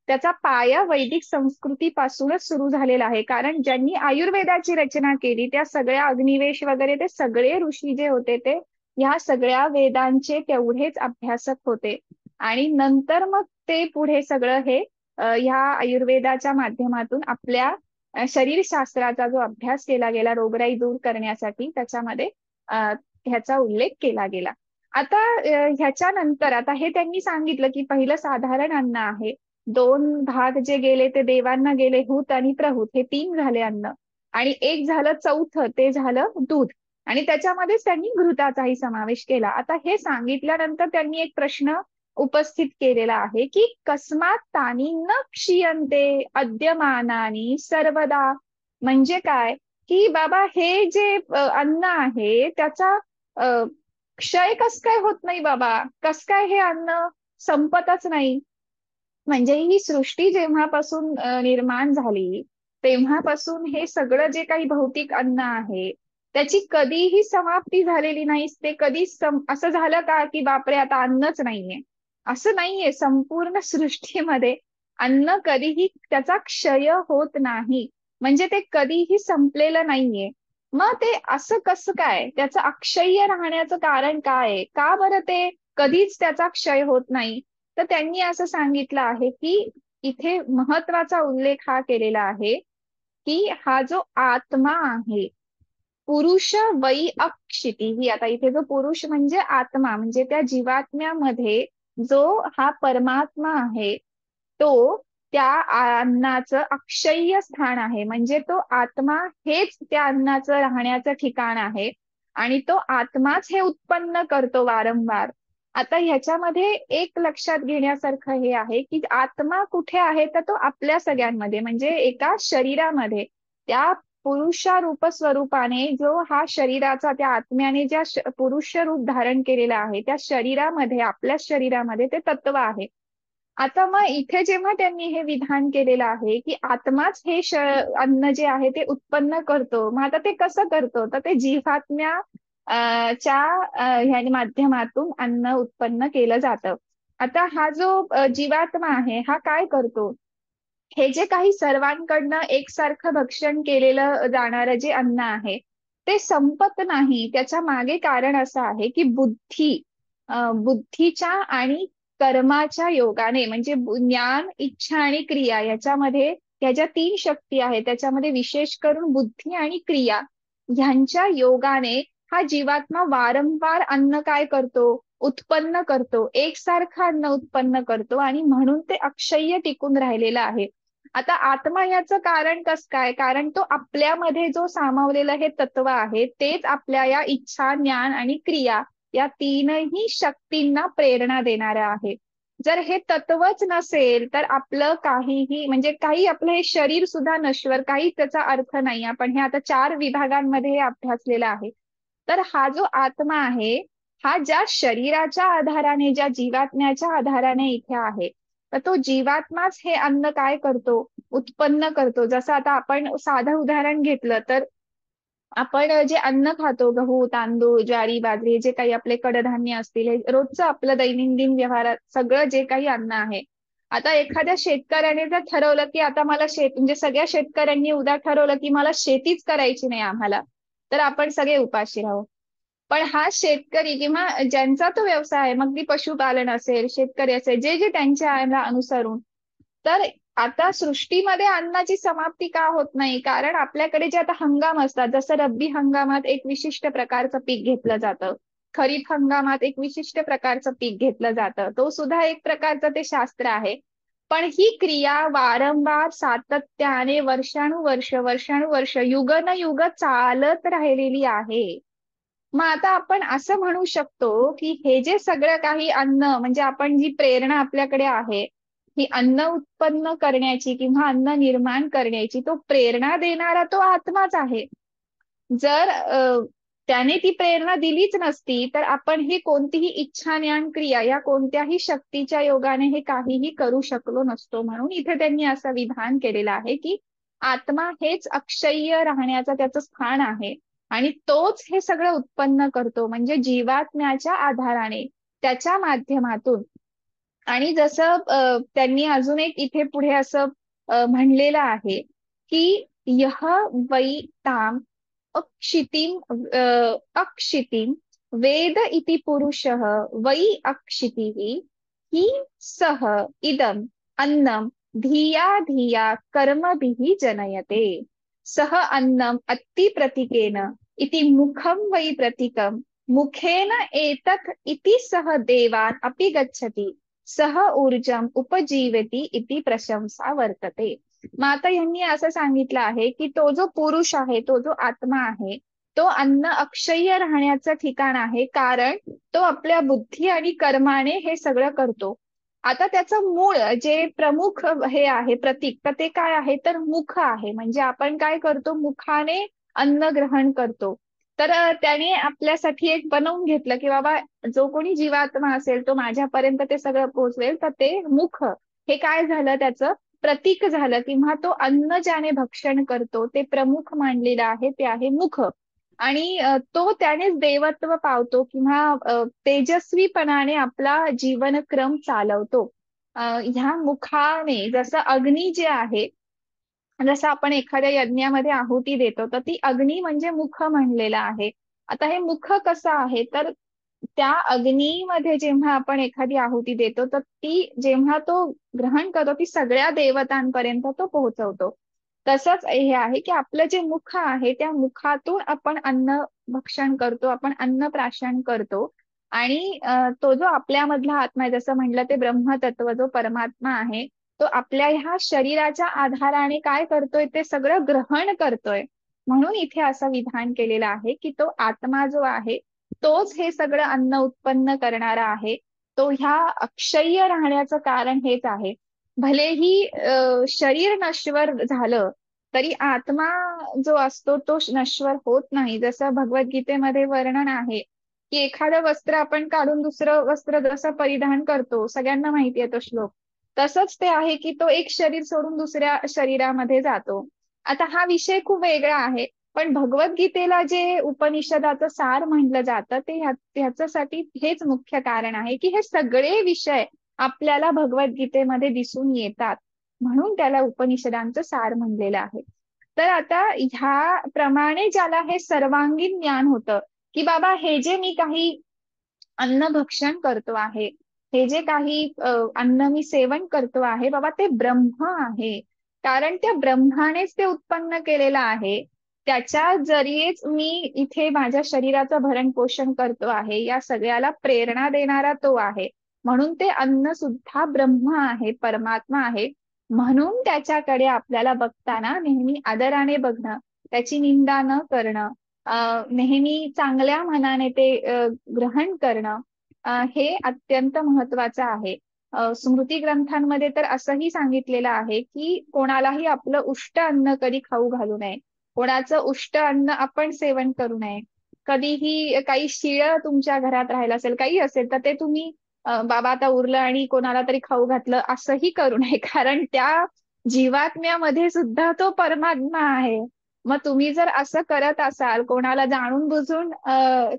त्याचा पाया वैदिक संस्कृतीपासूनच सुरू झालेला आहे. कारण ज्यांनी आयुर्वेदाची रचना केली त्या सगळ्या अग्निवेश वगैरे ते सगळे ऋषी जे होते ते ह्या सगळ्या वेदांचे तेवढेच अभ्यासक होते. आणि नंतर मग ते पुढे सगळं हे ह्या आयुर्वेदाच्या माध्यमातून आपल्या शरीरशास्त्राचा जो अभ्यास केला गेला रोगराई दूर करण्यासाठी त्याच्यामध्ये ह्याचा उल्लेख केला गेला. आता ह्याच्यानंतर आता हे त्यांनी सांगितलं की पहिलं साधारण अन्न आहे, दोन भाग जे गेले ते देवांना गेले, हूत आणि प्रहूत हे तीन झाले अन्न, आणि एक झालं चौथं ते झालं दूध, आणि त्याच्यामध्येच त्यांनी घृताचाही समावेश केला. आता हे सांगितल्यानंतर त्यांनी एक प्रश्न उपस्थित केलेला आहे की कस्मात तानी न क्षीयन्ते अद्यमानानी सर्वदा. म्हणजे काय की बाबा हे जे अन्न आहे त्याचा अ, क्षय कस काय होत नाही बाबा, कस काय हे अन्न संपतच नाही. म्हणजे ही सृष्टी जेव्हापासून निर्माण झाली तेव्हापासून हे सगळं जे काही भौतिक अन्न आहे त्याची कधीही समाप्ती झालेली नाही. ते कधी असं झालं का की बापरे आता अन्नच नाहीये, असं नाहीये. संपूर्ण सृष्टीमध्ये अन्न कधीही त्याचा क्षय होत नाही, म्हणजे ते कधीही संपलेलं नाहीये. मग ते असं कसं काय, त्याचं अक्षय्य राहण्याचं कारण काय आहे? का बरं ते कधीच त्याचा क्षय होत नाही? तर त्यांनी असं सांगितलं आहे की इथे महत्वाचा उल्लेख हा केलेला आहे की हा जो आत्मा आहे, पुरुष वै अक्षिती, आता इथे जो पुरुष म्हणजे आत्मा, म्हणजे त्या जीवात्म्यामध्ये जो हा परमात्मा आहे तो त्या अन्नाचं अक्षय्य स्थान आहे. म्हणजे तो आत्मा हेच त्या अन्नाचं राहण्याचं ठिकाण आहे आणि तो आत्माच हे उत्पन्न करतो वारंवार. आता ह्याच्यामध्ये एक लक्षात घेण्यासारखं हे आहे की आत्मा कुठे आहे, तर तो आपल्या सगळ्यांमध्ये म्हणजे एका शरीरामध्ये त्या पुरुषारूप स्वरूपाने जो हा शरीराचा त्या आत्म्याने ज्या पुरुष रूप धारण केलेला आहे त्या शरीरामध्ये, आपल्या शरीरामध्ये ते तत्व आहे. आता मग इथे जेव्हा त्यांनी हे विधान केलेलं आहे की आत्माच हे अन्न जे आहे ते उत्पन्न करतो, मग आता ते कसं करतो, तर ते जीवात्म्या च्या ह्या माध्यमातून अन्न उत्पन्न केलं जातं. आता हा जो जीवात्मा आहे हा काय करतो, हे जे काही सर्वांकडनं एकसारखं भक्षण केलेलं जाणारं जे अन्न आहे ते संपत नाही. त्याच्या मागे कारण असं आहे की बुद्धीच्या आणि कर्माच्या योगाने, म्हणजे ज्ञान, इच्छा आणि क्रिया याच्यामध्ये त्याच्या तीन शक्ती आहेत, त्याच्यामध्ये विशेष करून बुद्धी आणि क्रिया ह्यांच्या योगाने हा जीवात्मा वारंवार अन्न काय करतो, उत्पन्न करतो, एकसारखं अन्न उत्पन्न करतो आणि म्हणून ते अक्षय्य टिकून राहिलेलं आहे. आता आत्मा याचं कारण कसं काय, कारण तो आपल्यामध्ये जो सामावलेलं हे तत्व आहे तेच आपल्या या इच्छा, ज्ञान आणि क्रिया या तीनही शक्तींना प्रेरणा देणाऱ्या आहे. जर हे तत्वच नसेल तर आपलं काहीही, म्हणजे काही आपलं हे शरीर सुद्धा नश्वर, काही त्याचा अर्थ नाही. आपण हे आता 4 विभागांमध्ये हे अभ्यासलेलं आहे. तर हा जो आत्मा आहे हा ज्या शरीराच्या आधाराने, ज्या जीवात्म्याच्या आधाराने इथे आहे, तर तो जीवात्माच हे अन्न काय करतो, उत्पन्न करतो. जसं आता आपण साधं उदाहरण घेतलं तर आपण जे अन्न खातो, गहू, तांदूळ, ज्वारी, बाजरी, जे काही आपले कडधान्य असतील, हे रोजचं आपलं दैनंदिन व्यवहारात सगळं जे काही अन्न आहे. आता एखाद्या शेतकऱ्याने जर ठरवलं की आता मला म्हणजे सगळ्या शेतकऱ्यांनी उद्या ठरवलं की मला शेतीच करायची नाही आम्हाला, तर आपण सगळे उपाशी राहू. पण हा शेतकरी किंवा ज्यांचा तो व्यवसाय आहे, मग ती पशुपालन असेल, शेतकरी असेल, जे जे त्यांच्या अनुसरून, तर आता सृष्टीमध्ये अन्नाची समाप्ती का होत नाही, कारण आपल्याकडे जे आता हंगाम असतात, जसं रब्बी हंगामात एक विशिष्ट प्रकारचं पीक घेतलं जातं, खरीप हंगामात एक विशिष्ट प्रकारचं पीक घेतलं जातं, तो सुद्धा एक प्रकारचं ते शास्त्र आहे. पण ही क्रिया वारंवार सातत्याने वर्षानुवर्ष वर्षानुवर्ष युगनयुग चालत राहिलेली आहे. मग आता आपण असं म्हणू शकतो की हे जे सगळं काही अन्न, म्हणजे आपण जी प्रेरणा आपल्याकडे आहे ही अन्न उत्पन्न करण्याची किंवा अन्न निर्माण करण्याची, तो प्रेरणा देणारा तो आत्माच आहे. जर त्याने ती प्रेरणा दिलीच नसती तर आपण ही कोणतीही इच्छा ज्ञान क्रिया या कोणत्याही शक्तीच्या योगाने हे काहीही करू शकलो नसतो. म्हणून इथे त्यांनी असं विधान केलेलं आहे की आत्मा हेच अक्षय्य राहण्याचं त्याचं स्थान आहे आणि तोच हे सगळं उत्पन्न करतो, म्हणजे जीवात्म्याच्या आधाराने, त्याच्या माध्यमातून. आणि जसं त्यांनी अजून एक इथे पुढे असं म्हणलेलं आहे की यह वै ताम अक्षितीम अक्षितीम वेद इति पुरुषः वै अक्षितिः हि सह इदम अन्नम धिया धिया कर्मभिः जनयते. सह अन्नम अति प्रतीकेन इति मुखम वै प्रतीकम मुखेन एतत् इति सह देवान् अपि गच्छति सह ऊर्जम उपजीवती इति प्रशंसा वर्तते. मग आता यांनी असं सांगितलं आहे की तो जो पुरुष आहे, तो जो आत्मा आहे, तो अन्न अक्षय्य राहण्याचं ठिकाण आहे, कारण तो आपल्या बुद्धी आणि कर्माने हे सगळं करतो. आता त्याचं मूळ जे प्रमुख हे आहे प्रतीक, तर ते काय आहे तर मुख आहे. म्हणजे आपण काय करतो, मुखाने अन्न ग्रहण करतो. तर त्याने आपल्यासाठी एक बनवून घेतलं की बाबा जो कोणी जीवात्मा असेल तो माझ्यापर्यंत ते सगळं पोहोचवेल, तर ते मुख हे काय झालं त्याचं प्रतीक झालं, किंवा तो अन्न ज्याने भक्षण करतो ते प्रमुख मानलेलं आहे ते आहे मुख. आणि तो त्यानेच देवत्व पावतो किंवा तेजस्वीपणाने आपला जीवनक्रम चालवतो. ह्या मुखाने जसं अग्नी जे आहे, जसं आपण एखाद्या यज्ञामध्ये आहुती देतो तर ती अग्नी म्हणजे मुख म्हणलेलं आहे. आता हे मुख कसं आहे तर त्या अग्नीमध्ये जेव्हा आपण एखादी आहुती देतो तर ती जेव्हा तो ग्रहण करतो ती सगळ्या देवतांपर्यंत तो पोहोचवतो. तसंच हे आहे की आपलं जे मुख आहे त्या मुखातून आपण अन्न भक्षण करतो, आपण अन्न प्राशन करतो. आणि तो जो आपल्यामधला आत्मा आहे, जसं म्हटलं ते ब्रह्मतत्व जो परमात्मा आहे, तो आपल्या ह्या शरीराच्या आधाराने काय करतोय ते सगळं ग्रहण करतोय. म्हणून इथे असं विधान केलेलं आहे की तो आत्मा जो आहे तोच हे सगळं अन्न उत्पन्न करणारा आहे. तो ह्या अक्षय्य राहण्याचं कारण हेच आहे. भलेही शरीर नश्वर झालं तरी आत्मा जो असतो तो नश्वर होत नाही. जसं भगवद्गीतेमध्ये वर्णन आहे की एखादं वस्त्र आपण काढून दुसरं वस्त्र जसं परिधान करतो, सगळ्यांना माहिती आहे तो श्लोक, तसंच ते आहे की तो एक शरीर सोडून दुसऱ्या शरीरामध्ये जातो. आता हा विषय खूप वेगळा आहे, पण भगवद्गीतेला जे उपनिषदाचं सार म्हटलं जातं ते ह्याच्यासाठी हेच मुख्य कारण आहे की हे सगळे विषय आपल्याला भगवद्गीतेमध्ये दिसून येतात, म्हणून त्याला उपनिषदांचं सार म्हणलेलं आहे. तर आता ह्या प्रमाणे ज्याला हे सर्वांगीण ज्ञान होतं की बाबा हे जे मी काही अन्न भक्षण करतो आहे, हे जे काही अन्न मी सेवन करतो आहे बाबा ते ब्रह्म आहे, कारण त्या ब्रह्मानेच ते उत्पन्न केलेलं आहे. त्याच्या जरियेच मी इथे माझ्या शरीराचं भरण पोषण करतो आहे, या सगळ्याला प्रेरणा देणारा तो आहे. म्हणून ते अन्न सुद्धा ब्रह्म आहे, परमात्मा आहे. म्हणून त्याच्याकडे आपल्याला बघताना नेहमी आदराने बघणं, त्याची निंदा न करणं, नेहमी चांगल्या मनाने ते ग्रहण करणं, हे अत्यंत महत्वाचं आहे. स्मृती ग्रंथांमध्ये तर असंही सांगितलेलं आहे की कोणालाही आपलं उष्ट अन्न कधी खाऊ घालू नये, कोणाचं उष्ट अन्न आपण सेवन करू नये. कधीही काही शिळं तुमच्या घरात राहिलं असेल, काही असेल, तर ते तुम्ही बाबा आता उरलं आणि कोणाला तरी खाऊ घातलं असंही करू नये, कारण त्या जीवात्म्यामध्ये सुद्धा तो परमात्मा आहे. मग तुम्ही जर असं करत असाल, कोणाला जाणून बुजून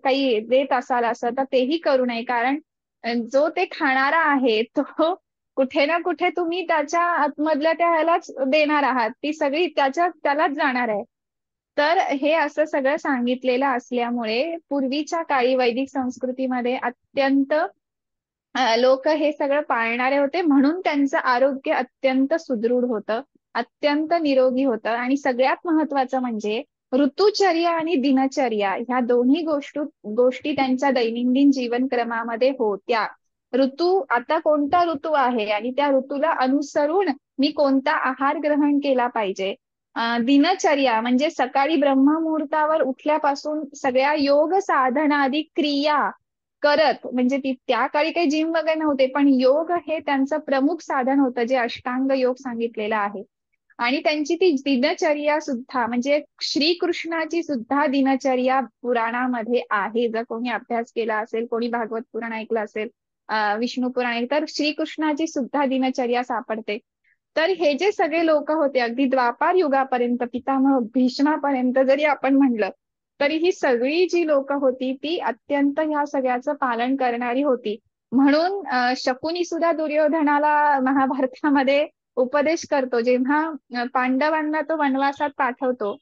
काही देत असाल असं, तर तेही करू नये, कारण जो ते खाणारा आहे तो कुठे ना कुठे तुम्ही त्याच्या आतमधल्या त्या ह्यालाच देणार आहात, ती सगळी त्यालाच जाणार आहे. तर हे असं सगळं सांगितलेलं असल्यामुळे पूर्वीच्या काळी वैदिक संस्कृतीमध्ये अत्यंत लोक हे सगळं पाळणारे होते, म्हणून त्यांचं आरोग्य अत्यंत सुदृढ होतं, अत्यंत निरोगी होतं. आणि सगळ्यात महत्वाचं म्हणजे ऋतुचर्या आणि दिनचर्या ह्या दोन्ही गोष्टी त्यांच्या दैनंदिन जीवनक्रमामध्ये होत्या. ऋतू, आता कोणता ऋतू आहे आणि त्या ऋतूला अनुसरून मी कोणता आहार ग्रहण केला पाहिजे. दिनचर्या म्हणजे सकाळी ब्रह्ममुहूर्तावर उठल्यापासून सगळ्या योग साधनादी क्रिया करत, म्हणजे त्या काळी काही जिम वगैरे नव्हते, पण योग हे त्यांचं प्रमुख साधन होतं, जे अष्टांग योग सांगितलेलं आहे. आणि त्यांची ती दिनचर्या सुद्धा म्हणजे श्रीकृष्णाची सुद्धा दिनचर्या पुराणामध्ये आहे. जर कोणी अभ्यास केला असेल, कोणी भागवत पुराण ऐकलं असेल, विष्णू पुराण, तर श्रीकृष्णाची सुद्धा दिनचर्या सापडते. तर हे जे सगळे लोक होते अगदी द्वापार युगापर्यंत, पितामह भीष्मापर्यंत जरी आपण म्हणलं, तरी ही सगळी जी लोक होती ती अत्यंत ह्या सगळ्याचं पालन करणारी होती. म्हणून शकुनी सुद्धा दुर्योधनाला महाभारतामध्ये उपदेश करतो. जेव्हा पांडवांना तो वनवासात पाठवतो,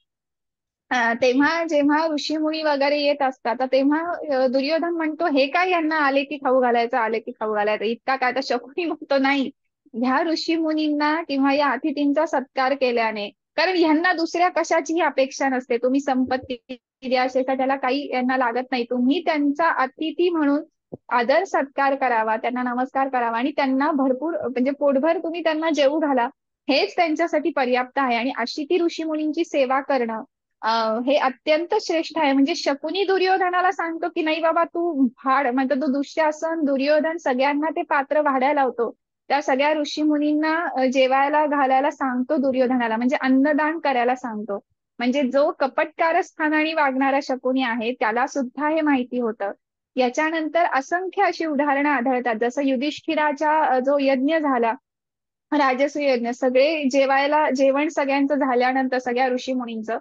तेव्हा जेव्हा ऋषीमुनी वगैरे येत असतात, तर तेव्हा दुर्योधन म्हणतो, हे काय यांना आले की खाऊ घालायचं, आले की खाऊ घालायचं, इतका काय? तर शकुनी म्हणतो, नाही, ह्या ऋषीमुनींना किंवा या अतिथींचा सत्कार केल्याने, कारण ह्यांना दुसऱ्या कशाचीही अपेक्षा नसते, तुम्ही संपत्ती द्या शेता, त्याला काही यांना लागत नाही, तुम्ही त्यांचा अतिथी म्हणून आदर सत्कार करावा, त्यांना नमस्कार करावा आणि त्यांना भरपूर म्हणजे पोटभर तुम्ही त्यांना जेवू घाला, हेच त्यांच्यासाठी पर्याप्त आहे. आणि अशी ती ऋषीमुनींची सेवा करणं हे अत्यंत श्रेष्ठ आहे. म्हणजे शकुनी दुर्योधनाला सांगतो की नाही बाबा तू भाड, म्हणजे तो दुःशासन दुर्योधन सगळ्यांना ते पात्र वाढायला लावतो, त्या सगळ्या ऋषीमुनींना जेवायला घालायला सांगतो दुर्योधनाला, म्हणजे अन्नदान करायला सांगतो. म्हणजे जो कपटकारस्थानाने वागणारा शकुनी आहे त्याला सुद्धा हे माहिती होतं. याच्यानंतर असंख्य अशी उदाहरणं आढळतात, जसं युधिष्ठिराचा जो यज्ञ झाला, राजसूय यज्ञ, सगळे जेवायला जेवण सगळ्यांचं झाल्यानंतर सगळ्या ऋषीमुनींचं,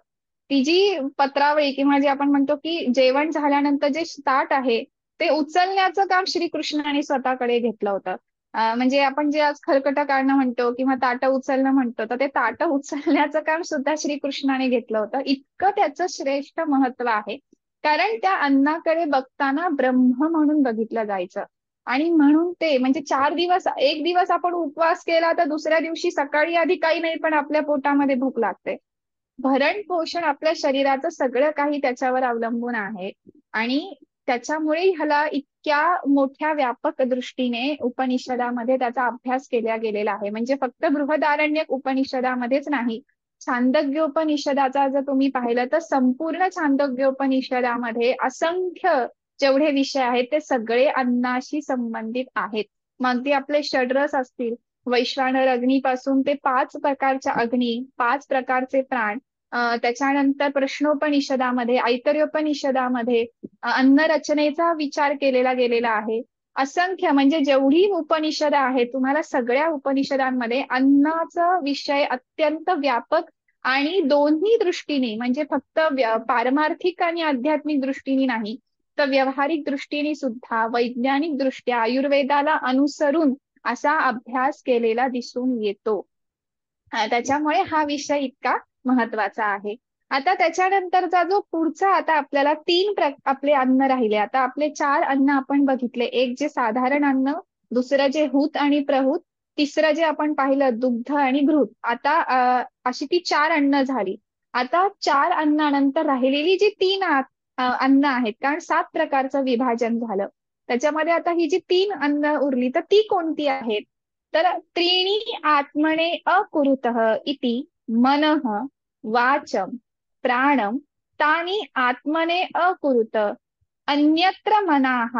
ती जी पत्रावळी किंवा जे आपण म्हणतो की जेवण झाल्यानंतर जे ताट आहे ते उचलण्याचं काम श्रीकृष्णाने स्वतःकडे घेतलं होतं. म्हणजे आपण जे आज खरकटं काढणं म्हणतो किंवा ताटं उचलणं म्हणतो, तर ते ताटं उचलण्याचं काम सुद्धा श्रीकृष्णाने घेतलं होतं. इतकं त्याचं श्रेष्ठ महत्व आहे, कारण त्या अन्नाकडे बघताना ब्रह्म म्हणून बघितलं जायचं. आणि म्हणून ते म्हणजे 4 दिवस, एक दिवस आपण उपवास केला तर दुसऱ्या दिवशी सकाळी आधी काही नाही पण आपल्या पोटामध्ये भूक लागते. भरण पोषण आपल्या शरीराचं सगळं काही त्याच्यावर अवलंबून आहे. आणि त्याच्यामुळे ह्याला इतक्या मोठ्या व्यापक दृष्टीने उपनिषदामध्ये त्याचा अभ्यास केला गेलेला आहे. म्हणजे फक्त बृहदारण्यक उपनिषदामध्येच नाही, छांदोग्योपनिषदाचा जर तुम्ही पाहिलं तर संपूर्ण छांदोग्योपनिषदामध्ये असंख्य जेवढे विषय आहेत ते सगळे अन्नाशी संबंधित आहेत. मग ते आपले षड्रस असतील, वैश्वानर अग्नीपासून ते 5 प्रकारच्या अग्नी, 5 प्रकारचे प्राण, त्याच्यानंतर प्रश्नोपनिषदामध्ये, ऐतरेयोपनिषदामध्ये अन्न रचनेचा विचार केलेला गेलेला आहे. असंख्य म्हणजे जेवढी उपनिषद आहेत, तुम्हाला सगळ्या उपनिषदांमध्ये अन्नाचा विषय अत्यंत व्यापक आणि दोन्ही दृष्टीने, म्हणजे फक्त पारमार्थिक आणि आध्यात्मिक दृष्टीने नाही, तर व्यावहारिक दृष्टीने सुद्धा, वैज्ञानिक दृष्ट्या आयुर्वेदाला अनुसरून असा अभ्यास केलेला दिसून येतो. त्याच्यामुळे हा विषय इतका महत्वाचा आहे. आता त्याच्यानंतरचा जो पुढचा, आता आपल्याला आपले अन्न राहिले. आता आपले 4 अन्न आपण बघितले, एक जे साधारण अन्न, दुसरं जे हूत आणि प्रहूत, तिसरं जे आपण पाहिलं दुग्ध आणि घृत. आता अशी ती 4 अन्न झाली. आता 4 अन्नानंतर राहिलेली जी 3 अन्न आहेत, कारण 7 प्रकारचं विभाजन झालं, त्याच्यामध्ये आता ही जी 3 अन्न उरली तर ती कोणती आहेत? तर त्रीणी आत्मने अकुरुतः इति मनः वाचं प्राणं तानि आत्मने अकुरुत अन्यत्र मनाः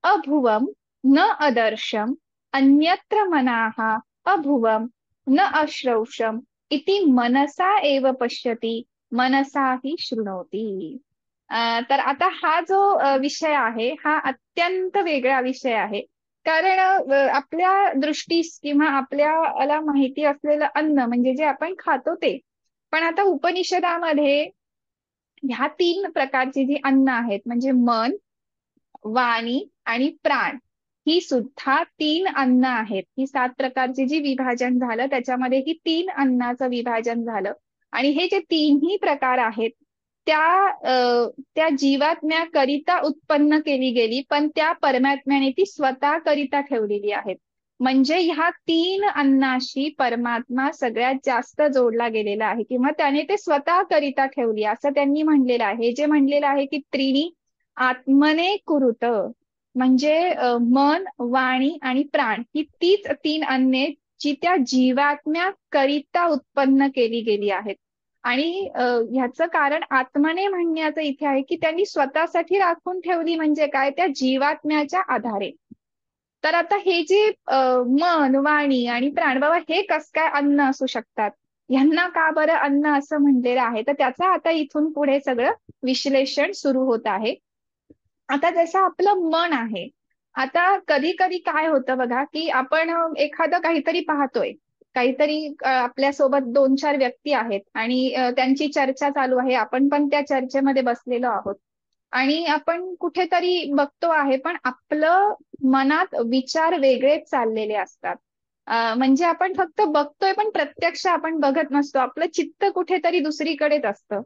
अभुवं न अदर्शम् अन्यत्र मनाः अभुवं न अश्रौषम् इति मनसा एव पश्यति मनसा हि शृणोति. तर आता हा जो विषय आहे हा अत्यंत वेगळा विषय आहे. कारण आपल्या दृष्टीस किंवा आपल्याला माहिती असलेलं अन्न म्हणजे जे आपण खातो ते, पण आता उपनिषदामध्ये ह्या 3 प्रकारची जी अन्न आहेत, म्हणजे मन, वाणी आणि प्राण, ही सुद्धा 3 अन्न आहेत. ही 7 प्रकारची जी विभाजन झालं त्याच्यामध्ये ही 3 अन्नाचं विभाजन झालं. आणि हे जे 3ही प्रकार आहेत त्या जीवात्म्याकरिता उत्पन्न केली गेली, पण त्या परमात्म्याने ती स्वतः करिता ठेवलेली आहेत. म्हणजे ह्या 3 अन्नाशी परमात्मा सगळ्यात जास्त जोडला गेलेला आहे, किंवा त्याने ते स्वतः करिता ठेवली असं त्यांनी म्हणलेलं आहे. जे म्हणलेलं आहे की त्रीणी आत्मने कुरुत, म्हणजे मन, वाणी आणि प्राण ही तीच 3 अन्ने जी त्या जीवात्म्याकरिता उत्पन्न केली गेली आहेत. आणि ह्याचं कारण आत्माने म्हणण्याचं इथे आहे की त्यांनी स्वतःसाठी राखून ठेवली, म्हणजे काय, त्या जीवात्म्याच्या आधारे. तर आता हे जे मन, वाणी आणि प्राण, बाबा हे कस काय अन्न असू शकतात? ह्यांना का बरं अन्न असं म्हणलेलं आहे, तर त्याचा आता इथून पुढे सगळं विश्लेषण सुरू होत आहे. आता जसं आपलं मन आहे, आता कधी कधी काय होतं बघा, की आपण एखादं काहीतरी पाहतोय, काहीतरी आपल्यासोबत दोन चार व्यक्ती आहेत आणि त्यांची चर्चा चालू आहे, आपण पण त्या चर्चेमध्ये बसलेलो आहोत आणि आपण कुठेतरी बघतो आहे, पण आपलं मनात विचार वेगळेच चाललेले असतात. म्हणजे आपण फक्त बघतोय, पण प्रत्यक्ष आपण बघत नसतो, आपलं चित्त कुठेतरी दुसरीकडेच असतं.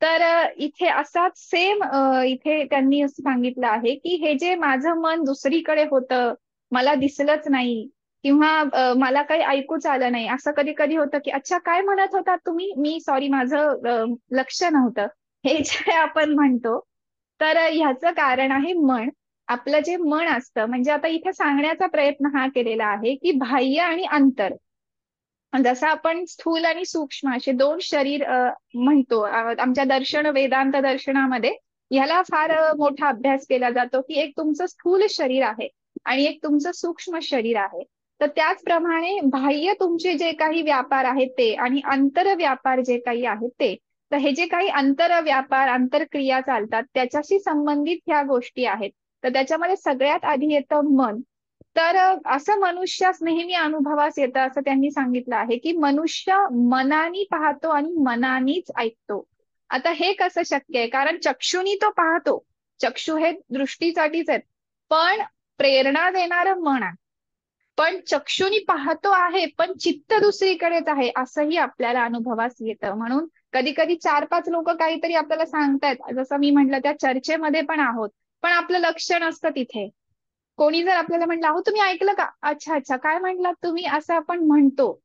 तर इथे असाच सेम इथे त्यांनी असं सांगितलं आहे, की हे जे माझं मन दुसरीकडे होतं, मला दिसलंच नाही किंवा मला काही ऐकूच आलं नाही. असं कधी कधी होतं, की अच्छा काय म्हणत होता तुम्ही? मी सॉरी, माझं लक्ष नव्हतं. हे जे आपण म्हणतो, तर ह्याचं कारण आहे मन. आपलं जे मन असतं, म्हणजे आता इथे सांगण्याचा प्रयत्न हा केलेला आहे, की बाह्य आणि अंतर. जसं आपण स्थूल आणि सूक्ष्म असे दोन शरीर म्हणतो, आमच्या वेदांत दर्शनामध्ये ह्याला फार मोठा अभ्यास केला जातो, की एक तुमचं स्थूल शरीर आहे आणि एक तुमचं सूक्ष्म शरीर आहे. तर त्याचप्रमाणे बाह्य तुमचे जे काही व्यापार आहेत ते आणि अंतर व्यापार जे काही आहेत ते. तर हे जे काही अंतर व्यापार आंतरक्रिया चालतात त्याच्याशी संबंधित ह्या गोष्टी आहेत. तर त्याच्यामध्ये सगळ्यात आधी येतं मन. तर असं मनुष्यास नेहमी अनुभवास येतं असं त्यांनी सांगितलं आहे, की मनुष्य मनानी पाहतो आणि मनानीच ऐकतो. आता हे कसं शक्य आहे? कारण चक्षुनी तो पाहतो. चक्षु हे दृष्टीसाठीच आहेत. पण प्रेरणा देणारं मन आहे. पण चक्षुनी पाहतो आहे, पण चित्त दुसरीकडेच आहे, असंही आपल्याला अनुभवास येतं. म्हणून कधी कधी चार पाच लोक काहीतरी आपल्याला सांगतायत, जसं मी म्हटलं त्या चर्चेमध्ये पण आहोत, पण आपलं लक्ष नसतं तिथे. कोणी जर आपल्याला म्हटलं, अहो तुम्ही ऐकलं का? अच्छा अच्छा, काय म्हणलात तुम्ही? असं आपण म्हणतो.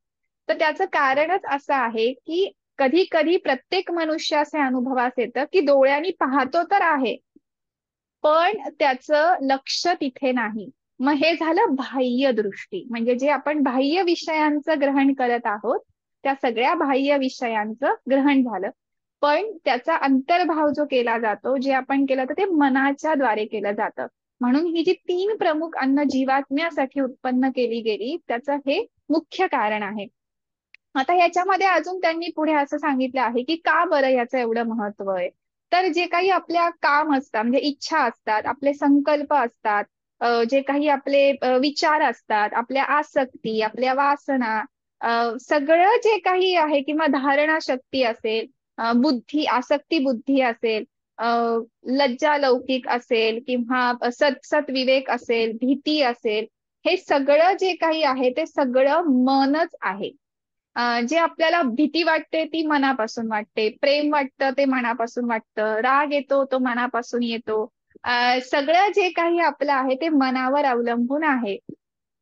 तर त्याचं कारणच असं आहे, की कधी कधी प्रत्येक मनुष्यास हे अनुभवास येतं, की डोळ्यांनी पाहतो तर आहे, पण त्याचं लक्ष तिथे नाही. मग हे झालं बाह्य दृष्टी, म्हणजे जे आपण बाह्य विषयांचं ग्रहण करत आहोत, त्या सगळ्या बाह्य विषयांचं ग्रहण झालं. पण त्याचा अंतर्भाव जो केला जातो, जे आपण केलं तर ते मनाच्या द्वारे केलं जातं. म्हणून ही जी तीन प्रमुख अन्न जीवात्म्यासाठी उत्पन्न केली गेली, त्याचं हे मुख्य कारण आहे. आता ह्याच्यामध्ये अजून त्यांनी पुढे असं सांगितलं आहे, की का बरं याचं एवढं महत्व आहे. तर जे काही आपल्या काम असतात, म्हणजे इच्छा असतात, आपले संकल्प असतात, जे काही आपले विचार असतात, आपल्या आसक्ती, आपल्या वासना, सगळं जे काही आहे, किंवा धारणा शक्ती असेल, बुद्धी, आसक्ती बुद्धी असेल, अ, लज्जा लौकिक असेल, किंवा सत विवेक असेल, भीती असेल, हे सगळं जे काही आहे ते सगळं मनच आहे. जे आपल्याला भीती वाटते ती मनापासून वाटते, प्रेम वाटतं ते मनापासून वाटतं, राग येतो तो मनापासून येतो. सगळं जे काही आपलं आहे ते मनावर अवलंबून आहे.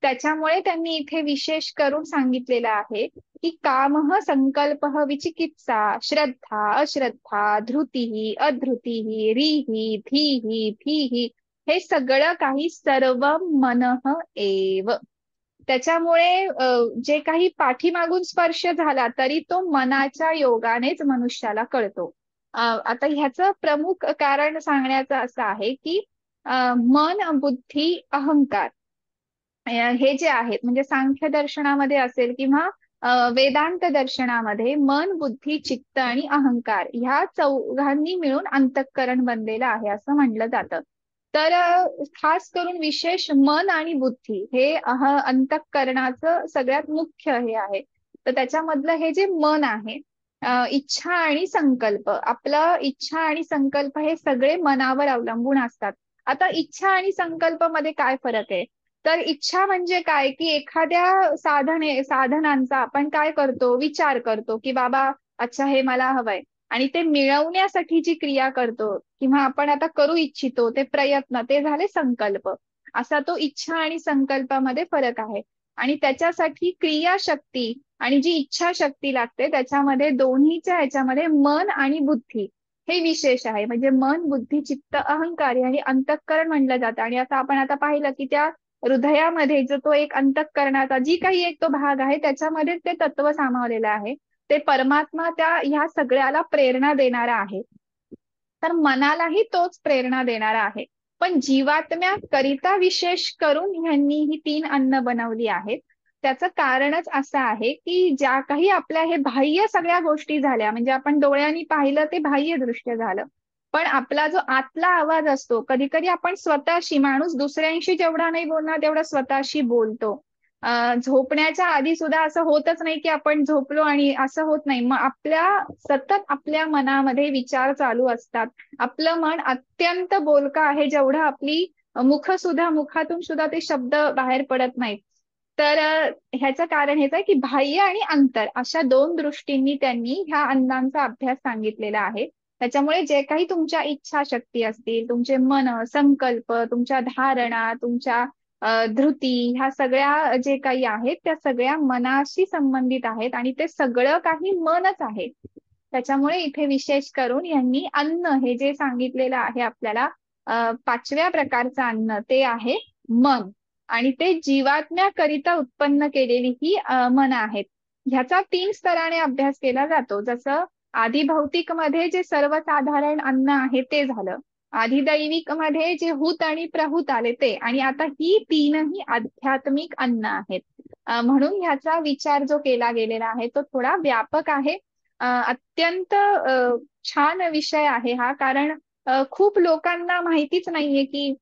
त्याच्यामुळे त्यांनी इथे विशेष करून सांगितलेलं आहे, की कामः संकल्पः विचिकित्सा श्रद्धा अश्रद्धा धृतीः अधृतीः रीहि धीहि भीहि, हे सगळं काही सर्व मनः एव. त्याच्यामुळे जे काही पाठीमागून स्पर्श झाला तरी तो मनाच्या योगानेच मनुष्याला कळतो. आता ह्याचं प्रमुख कारण सांगण्याचं असं आहे, की मन, बुद्धी, अहंकार, हे जे आहेत, म्हणजे सांख्य दर्शनामध्ये असेल किंवा वेदांत दर्शनामध्ये मन, बुद्धी, चित्त आणि अहंकार ह्या चौघांनी मिळून अंतःकरण बनलेलं आहे असं म्हणलं जातं. तर खास करून विशेष मन आणि बुद्धी हे अंतःकरणाचं सगळ्यात मुख्य हे आहे. तर त्याच्यामधलं हे जे मन आहे, इच्छा आणि संकल्प, आपलं इच्छा आणि संकल्प हे सगळे मनावर अवलंबून असतात. आता इच्छा आणि संकल्प मध्ये काय फरक आहे? तर इच्छा म्हणजे काय, की एखाद्या साधनांचा आपण काय करतो, विचार करतो, की बाबा अच्छा हे मला हवंय, आणि ते मिळवण्यासाठी जी क्रिया करतो किंवा आपण आता करू इच्छितो ते प्रयत्न, ते झाले संकल्प. असा तो इच्छा आणि संकल्पामध्ये फरक आहे. आणि त्याच्यासाठी क्रियाशक्ती आणि जी इच्छा शक्ती लागते त्याच्यामध्ये दोन्हीच्या ह्याच्यामध्ये मन आणि बुद्धी हे विशेष आहे. म्हणजे मन, बुद्धी, चित्त, अहंकार हे अंतःकरण म्हणलं जातं. आणि आता आपण आता पाहिलं, की त्या हृदयामध्ये जो तो एक अंतःकरणाचा जी काही एक तो भाग आहे त्याच्यामध्ये ते तत्व सामावलेलं आहे. ते परमात्मा त्या ह्या सगळ्याला प्रेरणा देणारा आहे. तर मनालाही तोच प्रेरणा देणारा आहे. पण जीवात्म्याकरिता विशेष करून ह्यांनी ही तीन अन्न बनवली आहेत. त्याचं कारणच असं आहे की ज्या काही आपल्या हे बाह्य सगळ्या गोष्टी झाल्या, म्हणजे आपण डोळ्यांनी पाहिलं ते बाह्य दृश्य झालं, पण आपला जो आतला आवाज असतो, कधी कधी आपण स्वतःशी, माणूस दुसऱ्यांशी जेवढा नाही बोलणार तेवढा स्वतःशी बोलतो. झोपण्याच्या आधी सुद्धा असं होतच नाही की आपण झोपलो आणि असं होत नाही. मग सतत आपल्या मनामध्ये विचार चालू असतात. आपलं मन अत्यंत बोलकं आहे, जेवढं आपली मुखातून सुद्धा ते शब्द बाहेर पडत नाहीत. तर ह्याचं कारण हेच आहे की बाह्य आणि अंतर अशा दोन दृष्टींनी त्यांनी ह्या अन्नांचा अभ्यास सांगितलेला आहे. त्याच्यामुळे जे काही तुमच्या इच्छाशक्ती असतील, तुमचे मन, संकल्प, तुमच्या धारणा, तुमच्या धृती, ह्या सगळ्या जे काही आहेत त्या सगळ्या मनाशी संबंधित आहेत आणि ते सगळं काही मनच आहे. त्याच्यामुळे इथे विशेष करून यांनी अन्न हे जे सांगितलेलं आहे आपल्याला, पाचव्या प्रकारचं अन्न ते आहे मन. आणि ते जीवात्म्याकरिता उत्पन्न केलेली ही मनं आहेत. ह्याचा 3 स्तराने अभ्यास केला जातो. जसं आधिभौतिक मध्ये जे सर्वसाधारण अन्न आहे ते झालं, आधिदैविक मध्ये जे हूत आणि प्रहूत आले ते, आणि आता ही तीनही आध्यात्मिक अन्न आहेत. म्हणून ह्याचा विचार जो केला गेलेला आहे तो थोडा व्यापक आहे. अत्यंत छान विषय आहे हा, कारण खूप लोकांना माहितीच नाहीये की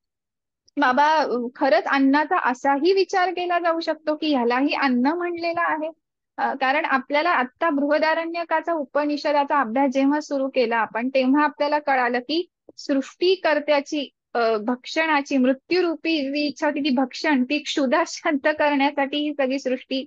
बाबा खरंच अन्नाचा असाही विचार केला जाऊ शकतो की ह्यालाही अन्न म्हणलेलं आहे. कारण आपल्याला आत्ता बृहदारण्यकाचा उपनिषदाचा अभ्यास जेव्हा सुरू केला आपण, तेव्हा आपल्याला कळालं की सृष्टीकर्त्याची भक्षणाची मृत्यूरूपी जी इच्छा होती ती भक्षण, ती क्षुधा शांत करण्यासाठी ही सगळी सृष्टी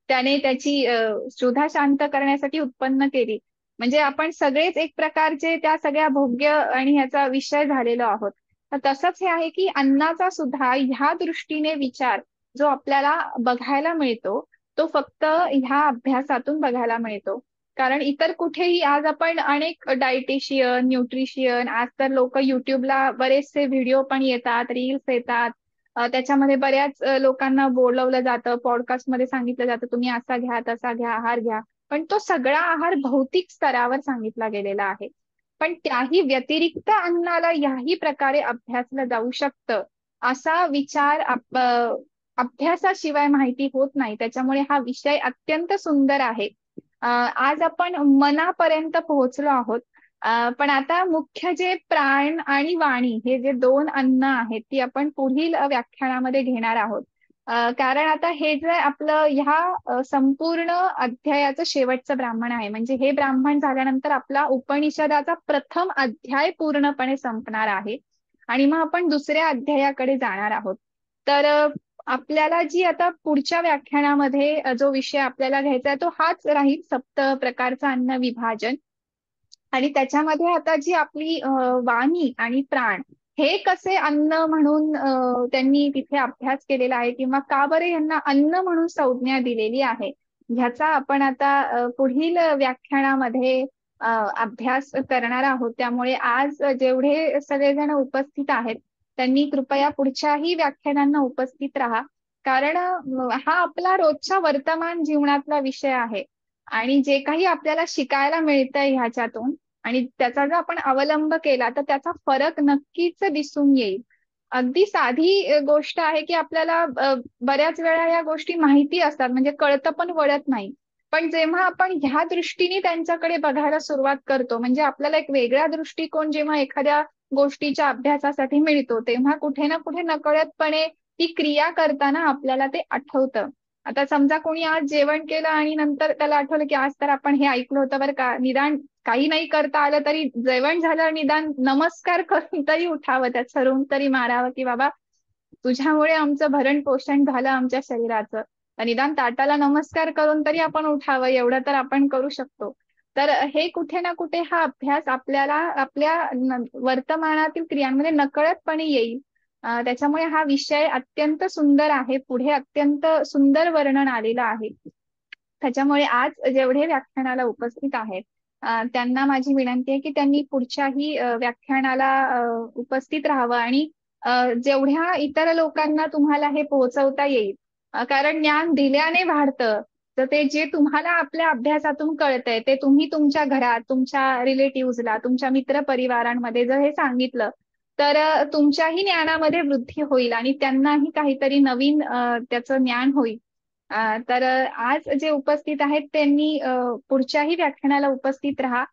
त्याने त्याची क्षुधा शांत करण्यासाठी उत्पन्न केली. म्हणजे आपण सगळेच एक प्रकारचे त्या सगळ्या भोग्य आणि ह्याचा विषय झालेलो आहोत. तर तसंच हे आहे की अन्नाचा सुद्धा ह्या दृष्टीने विचार जो आपल्याला बघायला मिळतो, तो फक्त ह्या अभ्यासातून बघायला मिळतो. कारण इतर कुठेही आज आपण अनेक डायटिशियन, न्यूट्रिशियन, आज तर लोक युट्यूबला बरेचसे व्हिडिओ पण येतात, रील्स येतात. त्याच्यामध्ये बऱ्याच लोकांना बोलवलं जातं, पॉडकास्टमध्ये सांगितलं जातं तुम्ही असा घ्या, तसा घ्या, आहार घ्या. पण तो सगळा आहार भौतिक स्तरावर सांगितला गेलेला आहे. पण त्याही व्यतिरिक्त अन्नाला याही प्रकारे अभ्यासलं जाऊ शकतं, असा विचार अभ्यासाशिवाय माहिती होत नाही. त्याच्यामुळे हा विषय अत्यंत सुंदर आहे. आज आपण मनापर्यंत पोहोचलो आहोत. पण आता मुख्य जे प्राण आणि वाणी हे जे दोन अन्न आहेत ती आपण पुढील व्याख्यानामध्ये घेणार आहोत. कारण आता हे जे आपलं ह्या संपूर्ण अध्यायाचं शेवटचं ब्राह्मण आहे, म्हणजे हे ब्राह्मण झाल्यानंतर आपला उपनिषदाचा प्रथम अध्याय पूर्णपणे संपणार आहे आणि मग आपण दुसऱ्या अध्यायाकडे जाणार आहोत. तर आपल्याला जी आता पुढच्या व्याख्यानामध्ये जो विषय आपल्याला घ्यायचा आहे तो हाच राहील, सप्त प्रकारचं अन्न विभाजन. आणि त्याच्यामध्ये आता जी आपली वाणी आणि प्राण हे कसे अन्न म्हणून त्यांनी तिथे अभ्यास केलेला आहे, किंवा का बरे यांना अन्न म्हणून संज्ञा दिलेली आहे, ह्याचा आपण आता पुढील व्याख्यानामध्ये अभ्यास करणार आहोत. त्यामुळे आज जेवढे सगळेजण उपस्थित आहेत त्यांनी कृपया पुढच्याही व्याख्यानांना उपस्थित राहा. कारण हा आपला रोजच्या वर्तमान जीवनातला विषय आहे आणि जे काही आपल्याला शिकायला मिळतंय ह्याच्यातून आणि त्याचा जर आपण अवलंब केला तर त्याचा फरक नक्कीच दिसून येईल. अगदी साधी गोष्ट आहे की आपल्याला बऱ्याच वेळा या गोष्टी माहिती असतात, म्हणजे कळतं पण वळत नाही. पण जेव्हा आपण ह्या दृष्टीने त्यांच्याकडे बघायला सुरुवात करतो, म्हणजे आपल्याला एक वेगळा दृष्टिकोन जेव्हा एखाद्या गोष्टीच्या अभ्यासासाठी मिळतो, तेव्हा कुठे ना कुठे नकळतपणे ती क्रिया करताना आपल्याला ते आठवतं. आता समजा कोणी आज जेवण केलं आणि नंतर त्याला आठवलं की आज तर आपण हे ऐकलं होतं बरं का, निदान काही नाही करता आलं तरी जेवण झालं निदान नमस्कार करून तरी उठावं, त्यात सरून तरी मारावं की बाबा तुझ्यामुळे आमचं भरण पोषण झालं आमच्या शरीराचं. निदान ताटाला नमस्कार करून तरी आपण उठावं, एवढं तर आपण करू शकतो. तर हे कुठे ना कुठे हा अभ्यास आपल्याला आपल्या वर्तमानातील क्रियांमध्ये नकळतपणे येईल. त्याच्यामुळे हा विषय अत्यंत सुंदर आहे, पुढे अत्यंत सुंदर वर्णन आलेलं आहे. त्याच्यामुळे आज जेवढे व्याख्यानाला उपस्थित आहेत त्यांना माझी विनंती आहे की त्यांनी पुढच्याही व्याख्यानाला उपस्थित राहावं आणि जेवढ्या इतर लोकांना तुम्हाला हे पोहोचवता येईल, कारण ज्ञान दिल्याने वाढतं. तर ते जे तुम्हाला आपल्या अभ्यासातून कळतंय ते तुम्ही तुमच्या घरात, तुमच्या रिलेटिव्हजला, तुमच्या मित्र परिवारांमध्ये जर हे सांगितलं तर तुमच्याही ज्ञानामध्ये वृद्धी होईल आणि त्यांनाही काहीतरी नवीन त्याचं ज्ञान होईल. तर आज जे उपस्थित आहेत त्यांनी पुढच्याही व्याख्यानाला उपस्थित राहा.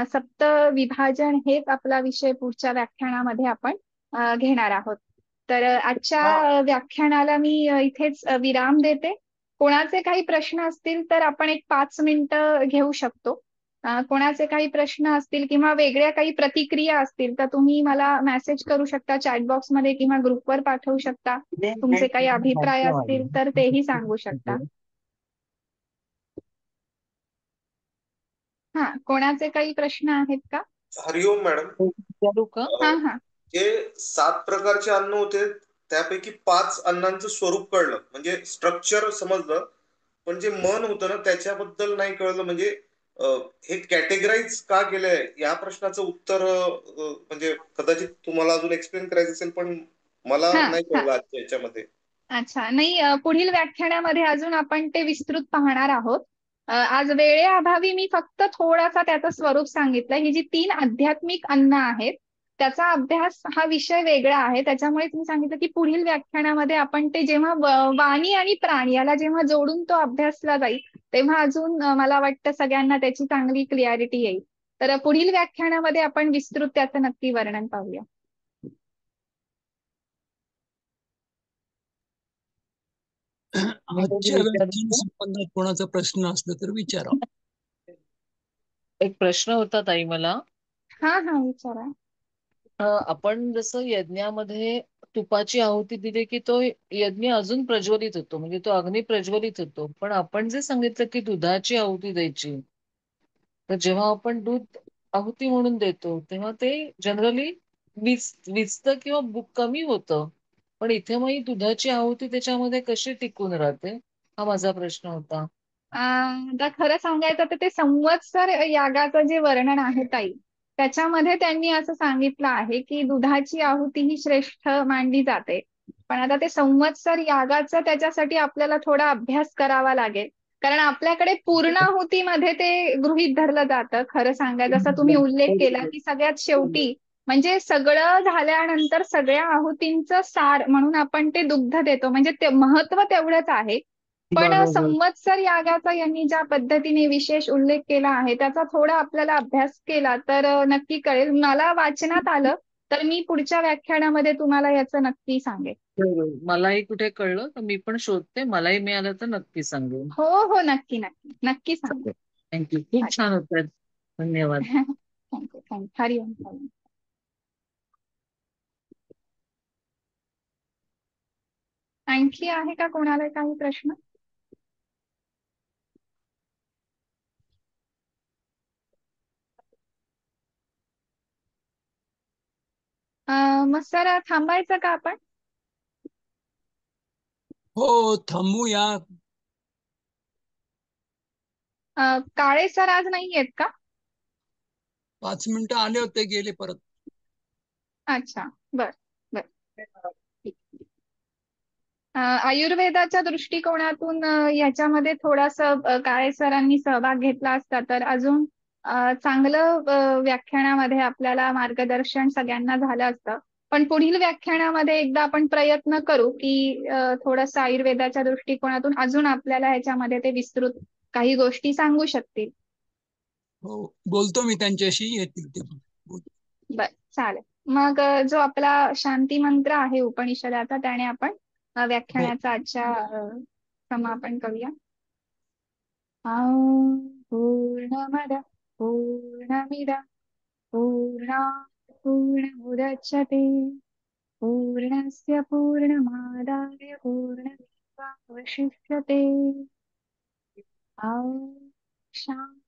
सप्त विभाजन हेच आपला विषय पुढच्या व्याख्यानामध्ये आपण घेणार आहोत. तर आजच्या हा. व्याख्यानाला मी इथेच विराम देते. कोणाचे काही प्रश्न असतील तर आपण एक 5 मिनिटं घेऊ शकतो. कोणाचे काही प्रश्न असतील किंवा वेगळ्या काही प्रतिक्रिया असतील तर तुम्ही मला मेसेज करू शकता चॅट बॉक्समध्ये किंवा ग्रुपवर पाठवू शकता. तुमचे काही अभिप्राय असतील तर तेही सांगू शकता. हा, कोणाचे काही प्रश्न आहेत का? हरिओम मॅडम. विचारू का? हा हा. जे 7 प्रकारचे अन्न होते त्यापैकी 5 अन्नांचं स्वरूप कळलं, म्हणजे स्ट्रक्चर समजलं, पण जे मन होतं ना त्याच्याबद्दल नाही कळलं. म्हणजे हे कॅटेगराईज का केलंय या प्रश्नाचं उत्तर म्हणजे कदाचित तुम्हाला अजून एक्सप्लेन करायचं असेल, पण मला हा नाही हा. कळलं आजच्या याच्यामध्ये. अच्छा, नाही, पुढील व्याख्यानामध्ये अजून आपण ते विस्तृत पाहणार आहोत. आज वेळेअभावी मी फक्त थोडासा त्याचं स्वरूप सांगितलं. ही जी 3 आध्यात्मिक अन्न आहेत त्याचा अभ्यास हा विषय वेगळा आहे. त्याच्यामुळे मी सांगितलं की पुढील व्याख्यानामध्ये आपण ते जेव्हा वाणी आणि प्राणी याला जेव्हा जोडून तो अभ्यासला जाईल तेव्हा अजून मला वाटतं सगळ्यांना त्याची चांगली क्लिअरिटी येईल. तर पुढील व्याख्यानामध्ये आपण विस्तृत त्याचं नक्की वर्णन पाहूया. आजच्या व्याख्यान संबंधात कोणाचा प्रश्न असला तर विचारा. एक प्रश्न होता ताई मला. हा हा, विचारा. आपण जसं यज्ञामध्ये तुपाची आहुती दिली की तो यज्ञ अजून प्रज्वलित होतो, म्हणजे तो अग्नी प्रज्वलित होतो. पण आपण जे सांगितलं की दुधाची आहुती द्यायची, तर जेव्हा आपण दूध आहुती म्हणून देतो तेव्हा ते जनरली विजतं किंवा कमी होतं. पण इथे मग ही दुधाची आहुती त्याच्यामध्ये कशी टिकून राहते, हा माझा प्रश्न होता. आता खरं सांगायचं तर ते संवत्सर यागाचं जे वर्णन आहे ताई, त्याच्यामध्ये त्यांनी असं सांगितलं आहे की दुधाची आहुती ही श्रेष्ठ मानली जाते. पण आता ते संवत्सर यागाचं त्याच्यासाठी आपल्याला थोडा अभ्यास करावा लागेल. कारण आपल्याकडे पूर्णाहुतीमध्ये ते गृहीत धरलं जातं. खरं सांगायचं, जसं तुम्ही उल्लेख केला की सगळ्यात शेवटी म्हणजे सगळं झाल्यानंतर सगळ्या आहुतींचं सार म्हणून आपण ते दुग्ध देतो. म्हणजे ते महत्व तेवढंच आहे. पण बरोबर. संवत्सर यागाचा यांनी ज्या पद्धतीने विशेष उल्लेख केला आहे त्याचा थोडा आपल्याला अभ्यास केला तर नक्की कळेल. मला वाचनात आलं तर मी पुढच्या व्याख्यानामध्ये तुम्हाला याचं नक्की सांगेन. बरोबर. मलाही कुठे कळलं तर मी पण शोधते, मलाही मिळालं तर नक्की सांगेन. हो हो, नक्की नक्की नक्की सांगेन. थँक्यू, खूप छान होतं. धन्यवाद. Thank you thank you. हरिओम हरिओम. आणखी आहे का कोणाला काही प्रश्न? मग सर थांबायचं का आपण? हो, थांबूया. काळे सर आज नाही आहेत का? 5 मिनिटं आले होते, गेले परत. अच्छा, बर बर. ठीक. आयुर्वेदाच्या दृष्टिकोनातून याच्यामध्ये थोडासा काळे सरांनी सहभाग घेतला असता तर अजून चांगलं व्याख्यानामध्ये आपल्याला मार्गदर्शन सगळ्यांना झालं असतं. पण पुढील व्याख्यानामध्ये एकदा आपण प्रयत्न करू की थोडंसं आयुर्वेदाच्या दृष्टिकोनातून अजून आपल्याला ह्याच्यामध्ये ते विस्तृत काही गोष्टी सांगू शकतील. हो, बोलतो मी त्यांच्याशी, येतील ते पण. बर, चालेल. मग जो आपला शांती मंत्र आहे उपनिषदाचा त्याने आपण हो. व्याख्यानाचा आजच्या समापन करूया. ॐ पूर्णमद पूर्णमिदं पूर्णात् पूर्णमुदच्यते पूर्णस्य पूर्णमादाय पूर्णमेवावशिष्यते. ॐ शान्ति